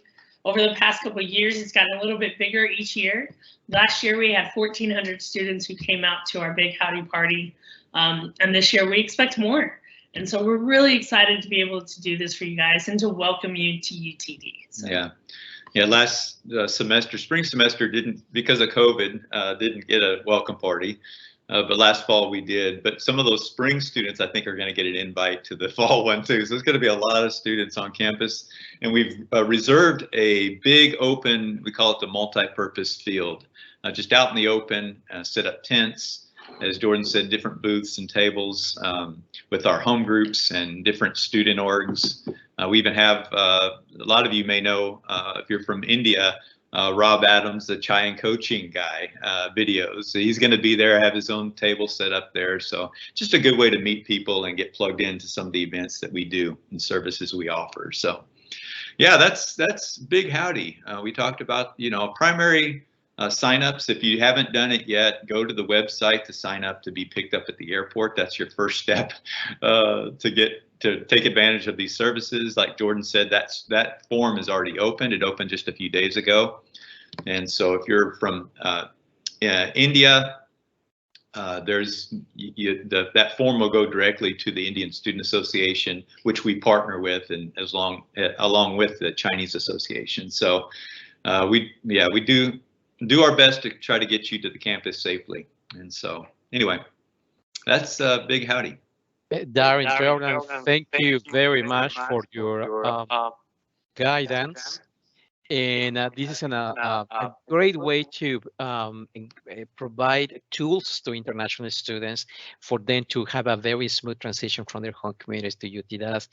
Over the past couple of years, it's gotten a little bit bigger each year. Last year, we had 1,400 students who came out to our Big Howdy Party. And this year, we expect more. And so we're really excited to be able to do this for you guys and to welcome you to UTD. So. Yeah. Last semester, spring semester, didn't, because of COVID, didn't get a welcome party. But last fall we did. But some of those spring students, I think, are going to get an invite to the fall one too. So there's going to be a lot of students on campus, and we've reserved a big open, we call it the multi-purpose field, just out in the open, set up tents, as Jordan said, different booths and tables with our home groups and different student orgs. We even have, a lot of you may know, if you're from India, Rob Adams, the Chai and Coaching guy, videos. So he's going to be there, have his own table set up there. So just a good way to meet people and get plugged into some of the events that we do and services we offer. So yeah, that's Big Howdy. We talked about, primary signups. If you haven't done it yet, go to the website to sign up to be picked up at the airport. That's your first step to take advantage of these services. Like Jordan said, that form is already opened. It opened just a few days ago. And so if you're from India, that form will go directly to the Indian Student Association, which we partner with, and along with the Chinese Association. So we do our best to try to get you to the campus safely. And so anyway, that's Big Howdy. Darren, Jordan, thank you very much for your guidance. And this is a great way to provide tools to international students for them to have a very smooth transition from their home communities to UTD.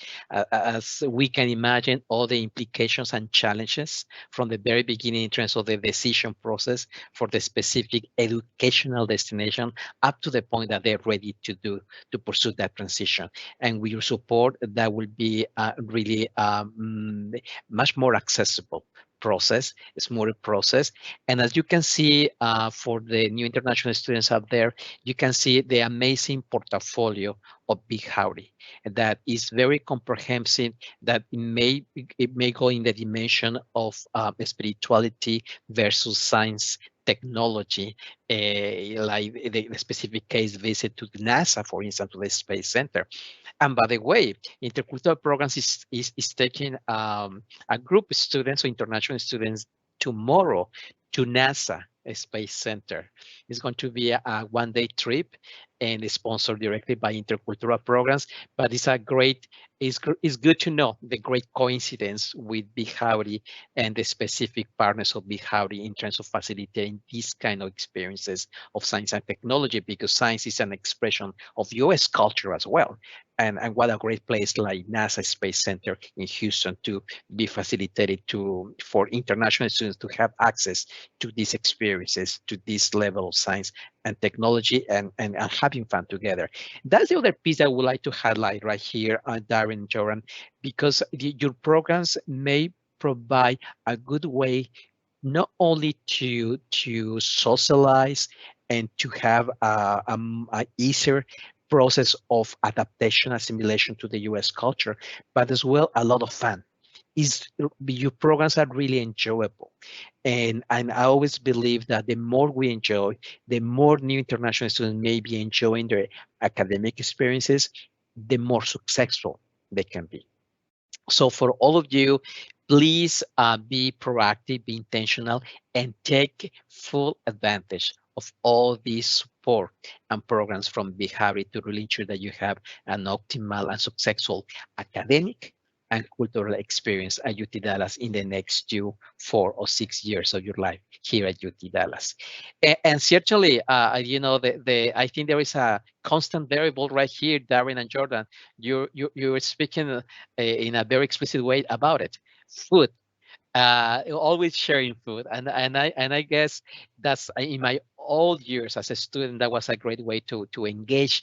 As we can imagine, all the implications and challenges from the very beginning in terms of the decision process for the specific educational destination up to the point that they're ready to pursue that transition. And with your support, that will be really much more accessible process, a smoother process. And as you can see, for the new international students out there, you can see the amazing portfolio of Big Howdy that is very comprehensive, that it may go in the dimension of spirituality versus science, technology, like the specific case visit to NASA, for instance, to the Space Center. And by the way, intercultural programs is taking a group of students or international students tomorrow to NASA Space Center. It's going to be a one-day trip and is sponsored directly by intercultural programs. But it's good to know the great coincidence with Big Howdy and the specific partners of Big Howdy in terms of facilitating these kind of experiences of science and technology, because science is an expression of US culture as well. And what a great place like NASA Space Center in Houston to be facilitated for international students to have access to these experiences, to this level of science and technology, and having fun together. That's the other piece I would like to highlight right here, Darren and Joran, because your programs may provide a good way not only to socialize and to have a easier process of adaptation, assimilation to the US culture, but as well a lot of fun. Your programs are really enjoyable. And I always believe that the more we enjoy, the more new international students may be enjoying their academic experiences, the more successful they can be. So for all of you, please be proactive, be intentional, and take full advantage of all these support and programs from Big Howdy to really ensure that you have an optimal and successful academic and cultural experience at UT Dallas in the next 2, 4, or 6 years of your life here at UT Dallas. And certainly, I think there is a constant variable right here, Darren and Jordan. You're speaking in a very explicit way about it. Food, always sharing food, and I guess that's in my old years as a student, that was a great way to engage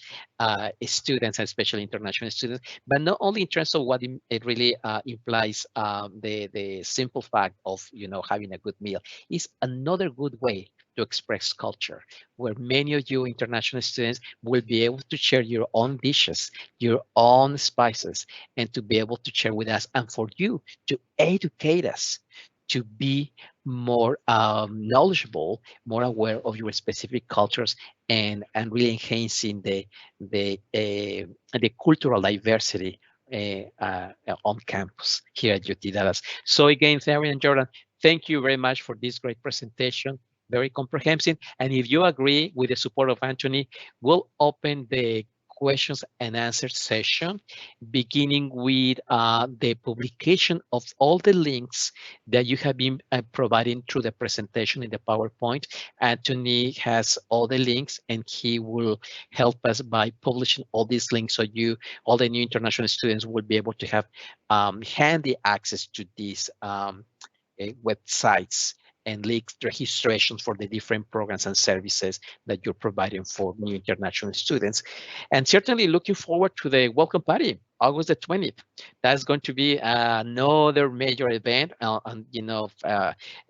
students, especially international students, but not only in terms of what it really implies, the simple fact of having a good meal is another good way to express culture, where many of you international students will be able to share your own dishes, your own spices, and to be able to share with us, and for you to educate us, to be more knowledgeable, more aware of your specific cultures, and really enhancing the cultural diversity on campus here at UT Dallas. So again, Theron and Jordan, thank you very much for this great presentation, very comprehensive. And if you agree with the support of Anthony, we'll open the questions and answers session, beginning with the publication of all the links that you have been providing through the presentation in the PowerPoint. Anthony has all the links, and he will help us by publishing all these links, so all the new international students will be able to have handy access to these websites and links registrations for the different programs and services that you're providing for new international students. And certainly looking forward to the welcome party, August the 20th. That's going to be another major event,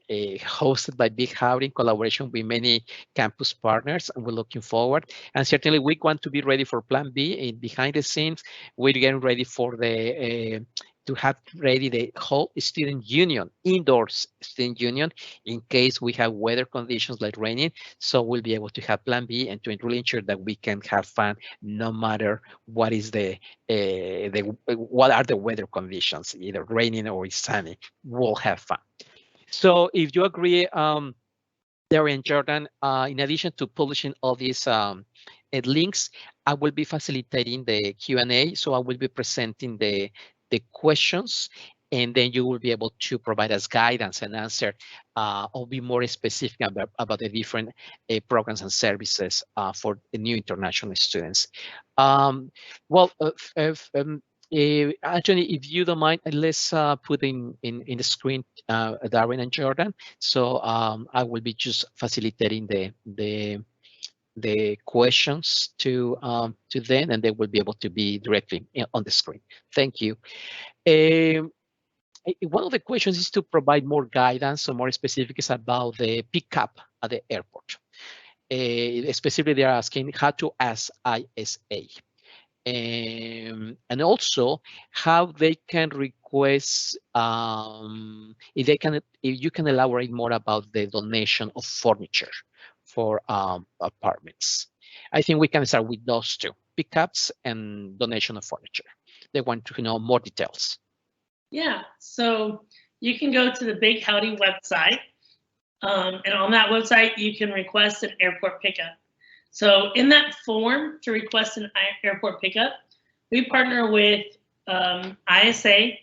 hosted by Big Howdy in collaboration with many campus partners, and we're looking forward. And certainly we want to be ready for Plan B. Behind the scenes, we're getting ready for to have ready the whole student union, indoor student union, in case we have weather conditions like raining. So we'll be able to have Plan B and to really ensure that we can have fun no matter what is what are the weather conditions, either raining or sunny. We'll have fun. So if you agree, Darren, Jordan, in addition to publishing all these links, I will be facilitating the Q&A. So I will be presenting the questions, and then you will be able to provide us guidance and answer or be more specific about the different programs and services for the new international students. Anthony, if you don't mind, let's put in the screen Darren and Jordan. So I will be just facilitating the questions to them, and they will be able to be directly on the screen. Thank you. One of the questions is to provide more guidance or more specifics about the pickup at the airport. Specifically, they're asking how to ask ISA. And also how they can request, if you can elaborate more about the donation of furniture for apartments. I think we can start with those two, pickups and donation of furniture. They want to know more details. Yeah, so you can go to the Big Howdy website, and on that website, you can request an airport pickup. So in that form to request an airport pickup, we partner with ISA.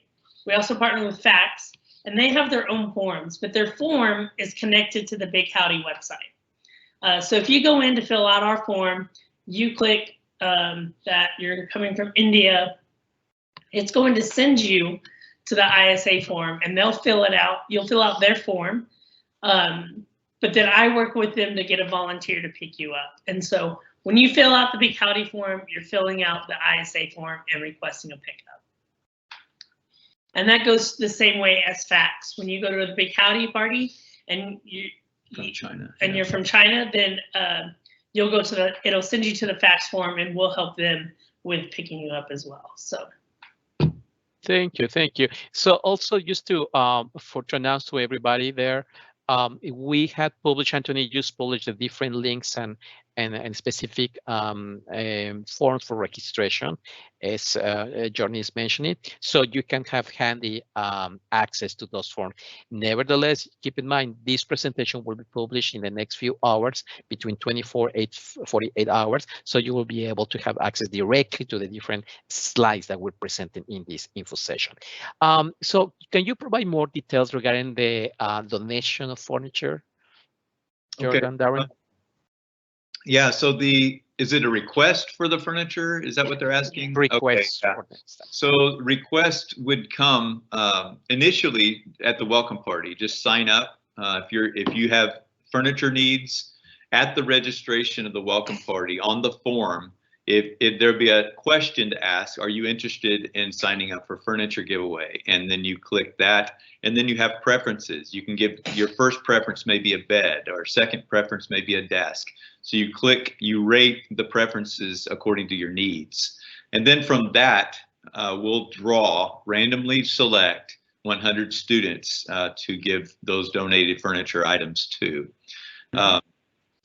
We also partner with FACTS, and they have their own forms, but their form is connected to the Big Howdy website. So if you go in to fill out our form, you click that you're coming from India, it's going to send you to the ISA form, and they'll fill it out. You'll fill out their form. But then I work with them to get a volunteer to pick you up. And so when you fill out the Big Howdy form, you're filling out the ISA form and requesting a pickup. And that goes the same way as FACTS. When you go to the Big Howdy party and you're from China, then you'll go to the, it'll send you to the fax form, and we'll help them with picking you up as well. So. Thank you, thank you. So also just to announce to everybody there, we had published, Anthony just published the different links and specific forms for registration, as Johnny is mentioning, so you can have handy access to those forms. Nevertheless, keep in mind, this presentation will be published in the next few hours, between 24 and 48 hours, so you will be able to have access directly to the different slides that we're presenting in this info session. So can you provide more details regarding the donation of furniture, Jordan, Darren? Yeah, so is it a request for the furniture? Is that what they're asking? Request. Okay, yeah. So request would come initially at the welcome party. Just sign up if you have furniture needs at the registration of the welcome party on the form. If there'd be a question to ask, are you interested in signing up for furniture giveaway? And then you click that, and then you have preferences. You can give your first preference may be a bed, or second preference may be a desk. So you click, you rate the preferences according to your needs. And then from that, we'll randomly select 100 students to give those donated furniture items to.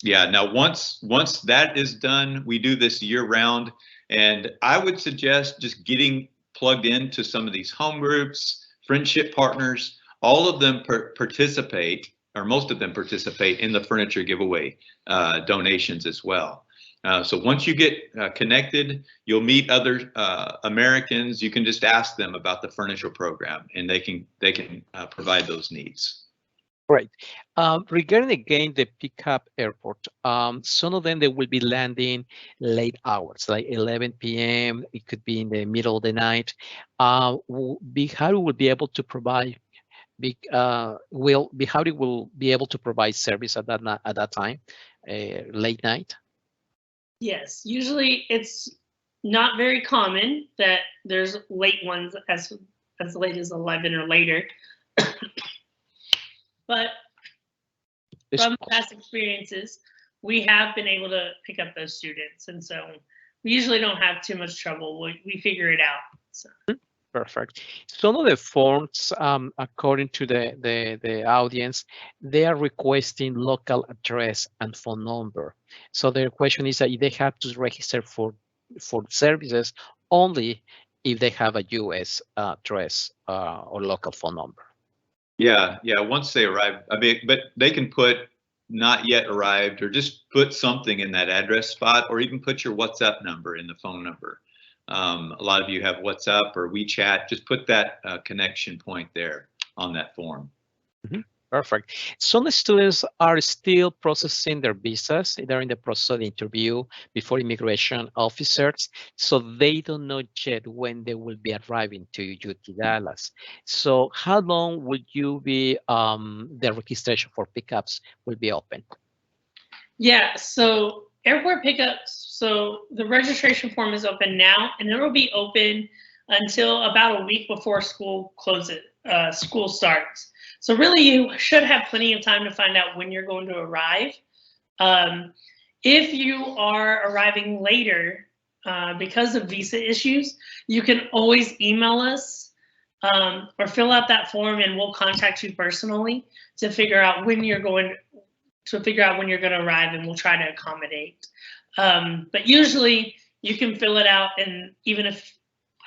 Yeah, now once that is done, we do this year round, and I would suggest just getting plugged into some of these home groups, friendship partners. All of them participate, or most of them participate in the furniture giveaway donations as well. So once you get connected, you'll meet other Americans. You can just ask them about the furniture program, and they can provide those needs. Right. Regarding again the pickup airport, some of them they will be landing late hours, like 11 p.m. It could be in the middle of the night. Big Howdy will be able to provide Big Howdy will be able to provide service at that time, late night. Yes, usually it's not very common that there's late ones as late as 11 or later. But from past experiences, we have been able to pick up those students, and so we usually don't have too much trouble. We figure it out. So. Perfect. Some of the forms, according to the audience, they are requesting local address and phone number. So their question is that they have to register for services only if they have a U.S. address or local phone number. Yeah, once they arrive, I mean, but they can put not yet arrived, or just put something in that address spot, or even put your WhatsApp number in the phone number. A lot of you have WhatsApp or WeChat. Just put that connection point there on that form. Mm-hmm. Perfect. Some students are still processing their visas. They're in the process of the interview before immigration officers, so they don't know yet when they will be arriving to UT Dallas. So how long will you be, the registration for pickups will be open? Yeah, so airport pickups, so the registration form is open now, and it will be open until about a week before school starts. So really, you should have plenty of time to find out when you're going to arrive. If you are arriving later because of visa issues, you can always email us or fill out that form, and we'll contact you personally to figure out when you're going to arrive, and we'll try to accommodate. But usually, you can fill it out, and even if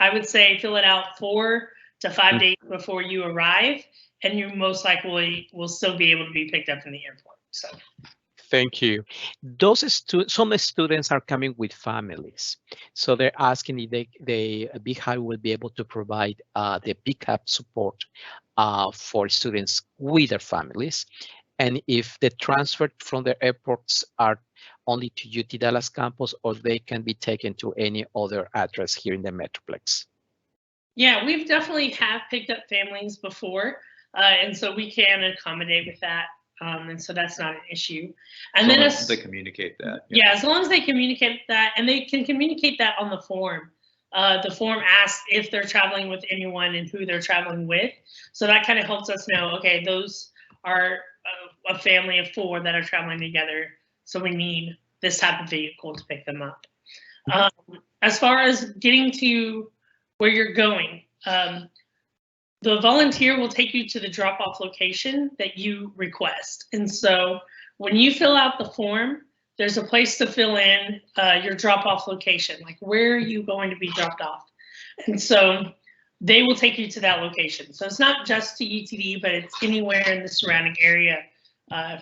I would say fill it out 4 to 5 days before you arrive, and you most likely will still be able to be picked up in the airport. So, thank you. Some students are coming with families, so they're asking if Big Howdy will be able to provide the pickup support for students with their families, and if the transfer from the airports are only to UT Dallas campus, or they can be taken to any other address here in the Metroplex. Yeah, we've definitely have picked up families before. And so we can accommodate with that, and so that's not an issue. And then as they communicate that. Yeah, as long as they communicate that, and they can communicate that on the form. The form asks if they're traveling with anyone and who they're traveling with. So that kind of helps us know, okay, those are a family of 4 that are traveling together. So we need this type of vehicle to pick them up. As far as getting to where you're going, the volunteer will take you to the drop-off location that you request. And so when you fill out the form, there's a place to fill in your drop-off location, like where are you going to be dropped off? And so they will take you to that location. So it's not just to UTD, but it's anywhere in the surrounding area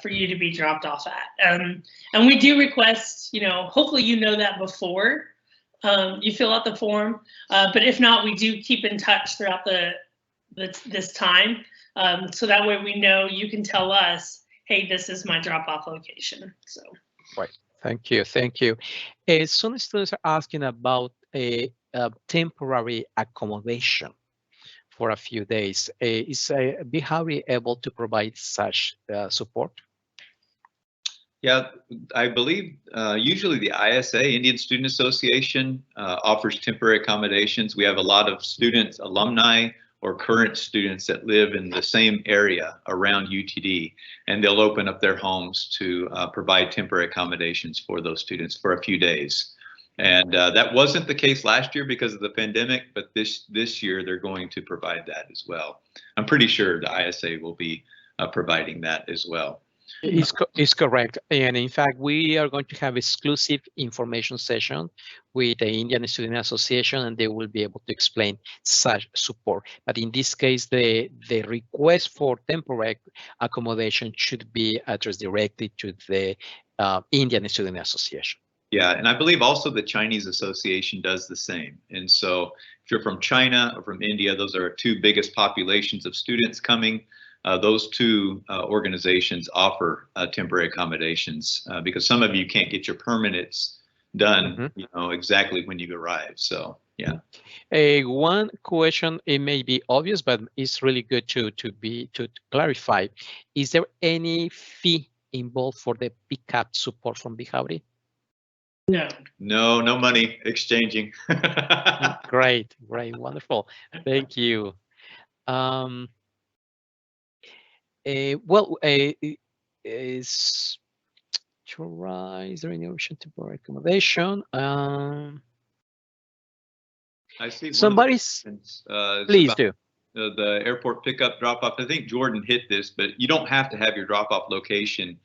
for you to be dropped off at. And we do request, you know, hopefully you know that before you fill out the form. But if not, we do keep in touch throughout this time. So that way we know you can tell us, hey, this is my drop-off location. So. Right. Thank you. Thank you. Some students are asking about a temporary accommodation for a few days. Is Big Howdy able to provide such support? Yeah, I believe usually the ISA, Indian Student Association, offers temporary accommodations. We have a lot of students, alumni, or current students that live in the same area around UTD, and they'll open up their homes to provide temporary accommodations for those students for a few days. And that wasn't the case last year because of the pandemic, but this year they're going to provide that as well. I'm pretty sure the ISA will be providing that as well. Is correct. And in fact, we are going to have exclusive information session with the Indian Student Association, and they will be able to explain such support. But in this case, the request for temporary accommodation should be addressed directly to the Indian Student Association. Yeah, and I believe also the Chinese Association does the same. And so if you're from China or from India, those are our two biggest populations of students coming. Those two organizations offer temporary accommodations because some of you can't get your permits done, you know, exactly when you arrive. So, yeah. One question, it may be obvious, but it's really good to clarify. Is there any fee involved for the pickup support from Big Howdy? No. No money exchanging. Great, wonderful. Thank you. Is there any option to provide accommodation? I see. Somebody's. Please do. The airport pickup drop off. I think Jordan hit this, but you don't have to have your drop off location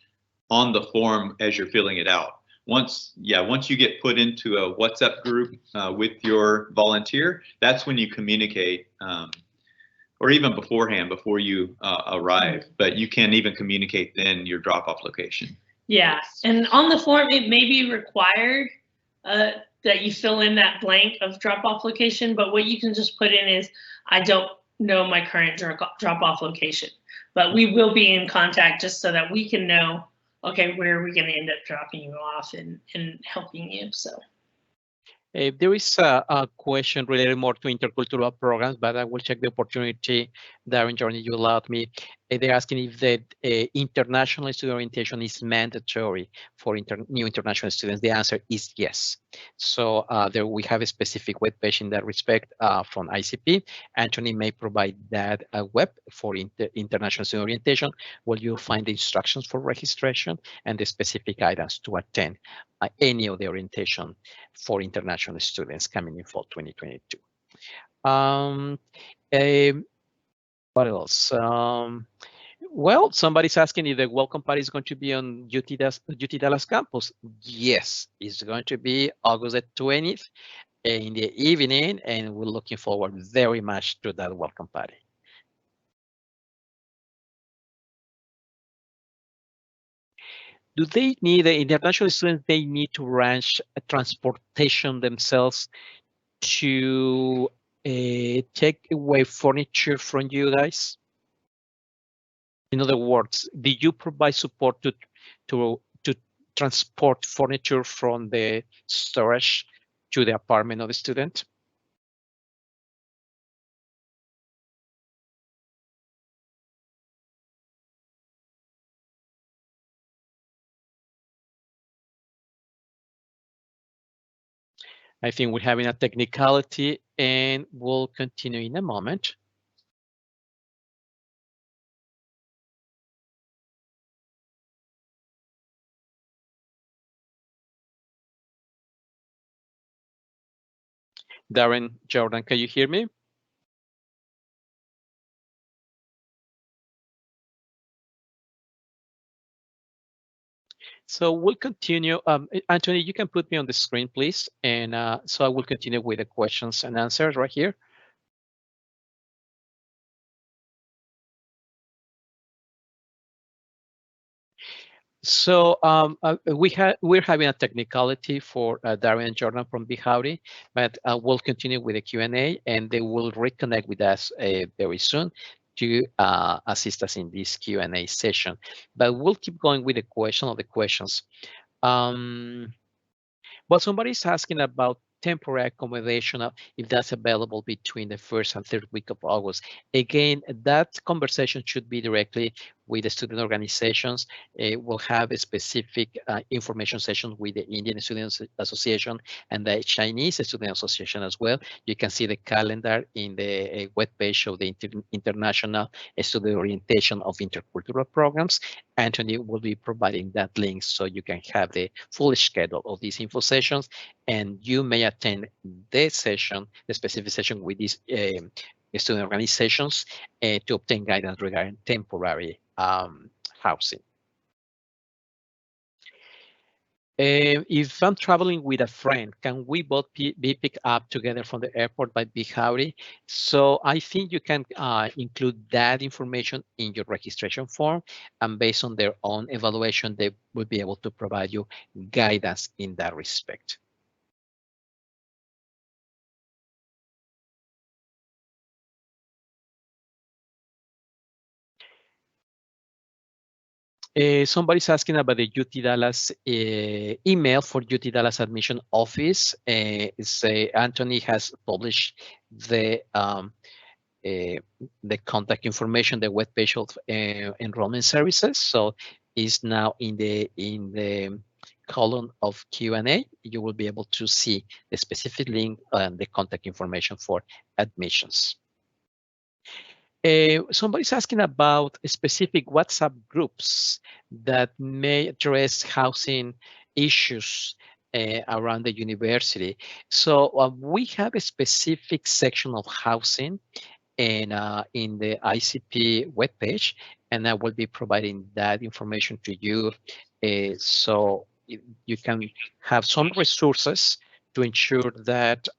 on the form as you're filling it out. Once you get put into a WhatsApp group with your volunteer, that's when you communicate. Or even beforehand, before you arrive, but you can even communicate then your drop-off location. Yeah, and on the form, it may be required that you fill in that blank of drop-off location, but what you can just put in is, I don't know my current drop-off location, but we will be in contact just so that we can know, okay, where are we gonna end up dropping you off and helping you, so. There is a question related more to intercultural programs, but I will check the opportunity, Darren, Jordan, you allowed me. They're asking if the international student orientation is mandatory for new international students. The answer is yes. So there we have a specific webpage in that respect from ICP. Anthony may provide that web for international student orientation, where you'll find the instructions for registration and the specific items to attend any of the orientation for international students coming in fall 2022. What else? Well, somebody's asking if the welcome party is going to be on UT Dallas campus. Yes, it's going to be August the 20th in the evening, and we're looking forward very much to that welcome party. Do they need, the international students, they need to arrange transportation themselves to take away furniture from you guys? In other words, did you provide support to transport furniture from the storage to the apartment of the student? I think we're having a technicality, and we'll continue in a moment. Darren, Jordan, can you hear me? So we'll continue. Anthony, you can put me on the screen, please. And so I will continue with the questions and answers right here. So we're having a technicality for Darren and Jordan from Big Howdy, but we'll continue with the Q&A, and they will reconnect with us very soon to assist us in this Q&A session. But we'll keep going with the question of the questions. But somebody's asking about temporary accommodation, if that's available between the first and third week of August. Again, that conversation should be directly with the student organizations. We'll have a specific information session with the Indian Students Association and the Chinese Student Association as well. You can see the calendar in the webpage of the International Student Orientation of Intercultural Programs. Anthony will be providing that link so you can have the full schedule of these info sessions, and you may attend the session, the specific session with these student organizations to obtain guidance regarding temporary housing. If I'm traveling with a friend, can we both be picked up together from the airport by Big Howdy? So I think you can include that information in your registration form, and based on their own evaluation, they will be able to provide you guidance in that respect. Somebody's asking about the UT Dallas email for UT Dallas admission office. Anthony has published the contact information, the webpage of enrollment services. So it's now in the column of Q&A. You will be able to see the specific link and the contact information for admissions. Somebody's asking about specific WhatsApp groups that may address housing issues around the university. So we have a specific section of housing and in the ICP webpage, and I will be providing that information to you. So you can have some resources to ensure that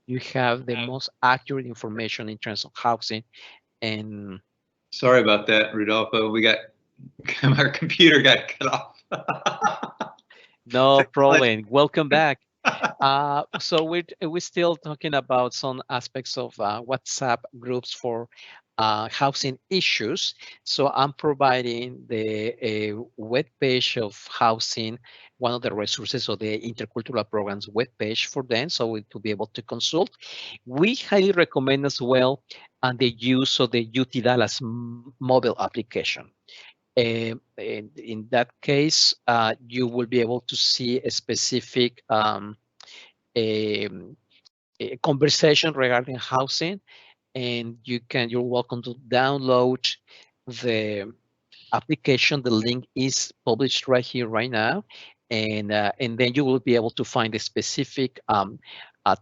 you have the most accurate information in terms of housing. And sorry about that, Rodolfo. We got our computer got cut off. No problem. Welcome back. So we're still talking about some aspects of WhatsApp groups for housing issues. So I'm providing the web page of housing, one of the resources of the Intercultural Programs webpage for them, so to be able to consult. We highly recommend as well the use of the UT Dallas mobile application. In that case, you will be able to see a specific a conversation regarding housing, and you're welcome to download the application. The link is published right here, right now, and then you will be able to find a specific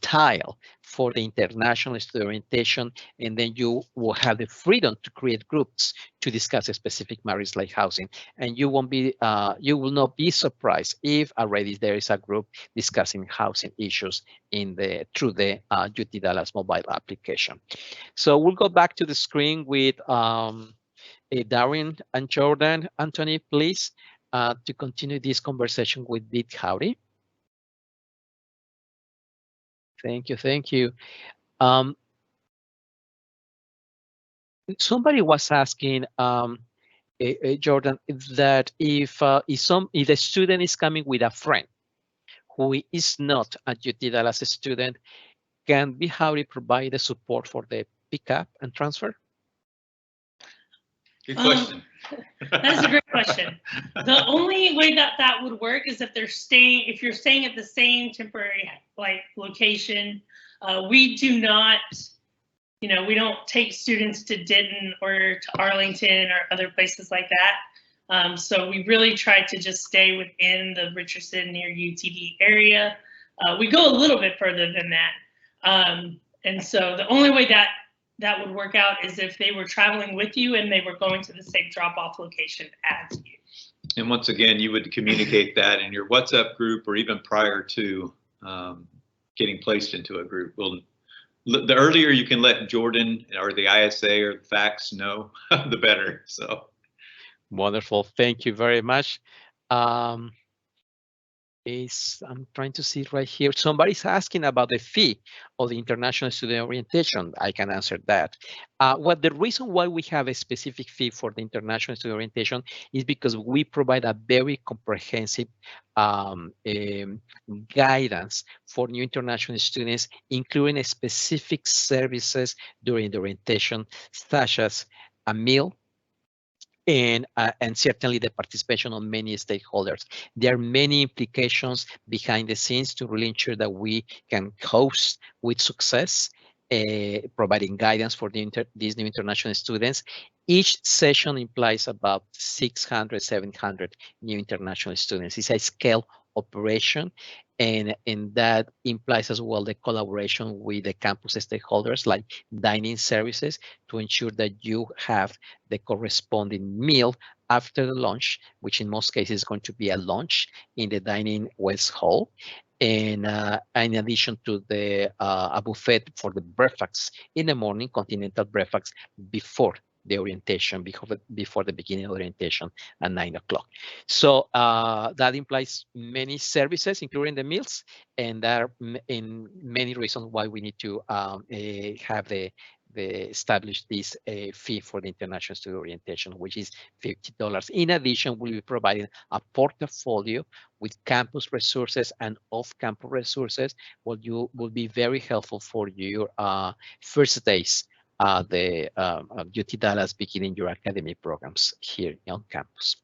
tile for the international student orientation, and then you will have the freedom to create groups to discuss a specific matters like housing. And you won't be, you will not be surprised if already there is a group discussing housing issues through the UT Dallas mobile application. So we'll go back to the screen with Darren and Jordan. Anthony, please, to continue this conversation with Big Howdy. Thank you, thank you. Somebody was asking, Jordan, that if the student is coming with a friend who is not a UT Dallas student, can Big Howdy provide the support for the pickup and transfer? Good question. That's a great question. The only way that would work is if you're staying at the same temporary location. We do not, we don't take students to Denton or to Arlington or other places like that. So we really try to just stay within the Richardson near UTD area. We go a little bit further than that. And so the only way that would work out is if they were traveling with you and they were going to the same drop-off location as you. And once again, you would communicate that in your WhatsApp group or even prior to getting placed into a group. The earlier you can let Jordan or the ISA or the FACS know, the better. So wonderful. Thank you very much. I'm trying to see right here. Somebody's asking about the fee of the International Student Orientation. I can answer that. The reason why we have a specific fee for the International Student Orientation is because we provide a very comprehensive guidance for new international students, including specific services during the orientation, such as a meal, and certainly the participation of many stakeholders. There are many implications behind the scenes to really ensure that we can host with success, providing guidance for these new international students. Each session implies about 600, 700 new international students. It's a scale operation, and that implies as well the collaboration with the campus stakeholders like dining services to ensure that you have the corresponding meal after the lunch, which in most cases is going to be a lunch in the dining west hall. And in addition to a buffet for the breakfast in the morning, continental breakfast before the orientation, before the beginning of orientation at 9 o'clock. So that implies many services, including the meals, and there are many reasons why we need to have establish this fee for the international student orientation, which is $50. In addition, we'll be providing a portfolio with campus resources and off-campus resources, what you will be very helpful for your first days the UT Dallas beginning your academic programs here on campus.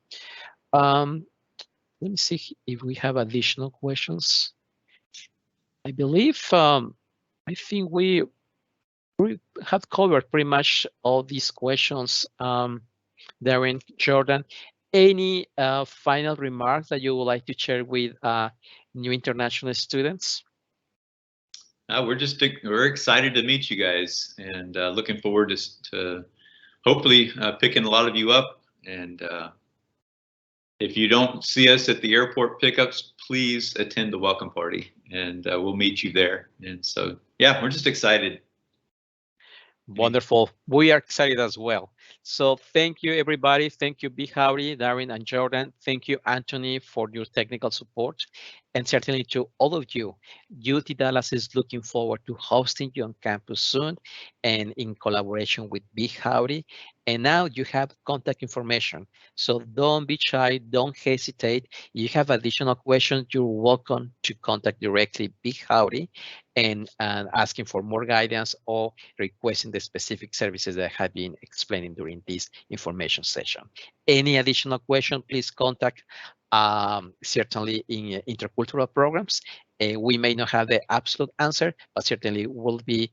Let me see if we have additional questions. I believe, I think we have covered pretty much all these questions. Darren, Jordan, any final remarks that you would like to share with new international students? We're excited to meet you guys, and looking forward to hopefully picking a lot of you up. And if you don't see us at the airport pickups, please attend the welcome party, and we'll meet you there. And so, yeah, we're just excited. Wonderful. We are excited as well. So thank you, everybody. Thank you, Big Howdy, Darren, and Jordan. Thank you, Anthony, for your technical support. And certainly to all of you, UT Dallas is looking forward to hosting you on campus soon and in collaboration with Big Howdy. And now you have contact information. So don't be shy, don't hesitate. If you have additional questions, you're welcome to contact directly Big Howdy and asking for more guidance or requesting the specific services that I have been explaining during this information session. Any additional question, please contact certainly in intercultural programs. We may not have the absolute answer, but certainly we'll be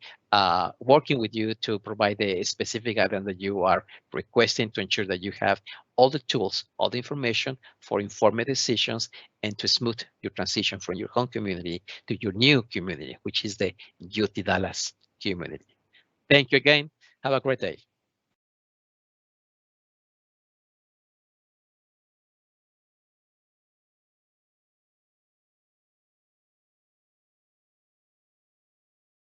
working with you to provide the specific guidance that you are requesting to ensure that you have all the tools, all the information for informed decisions and to smooth your transition from your home community to your new community, which is the UT Dallas community. Thank you again. Have a great day.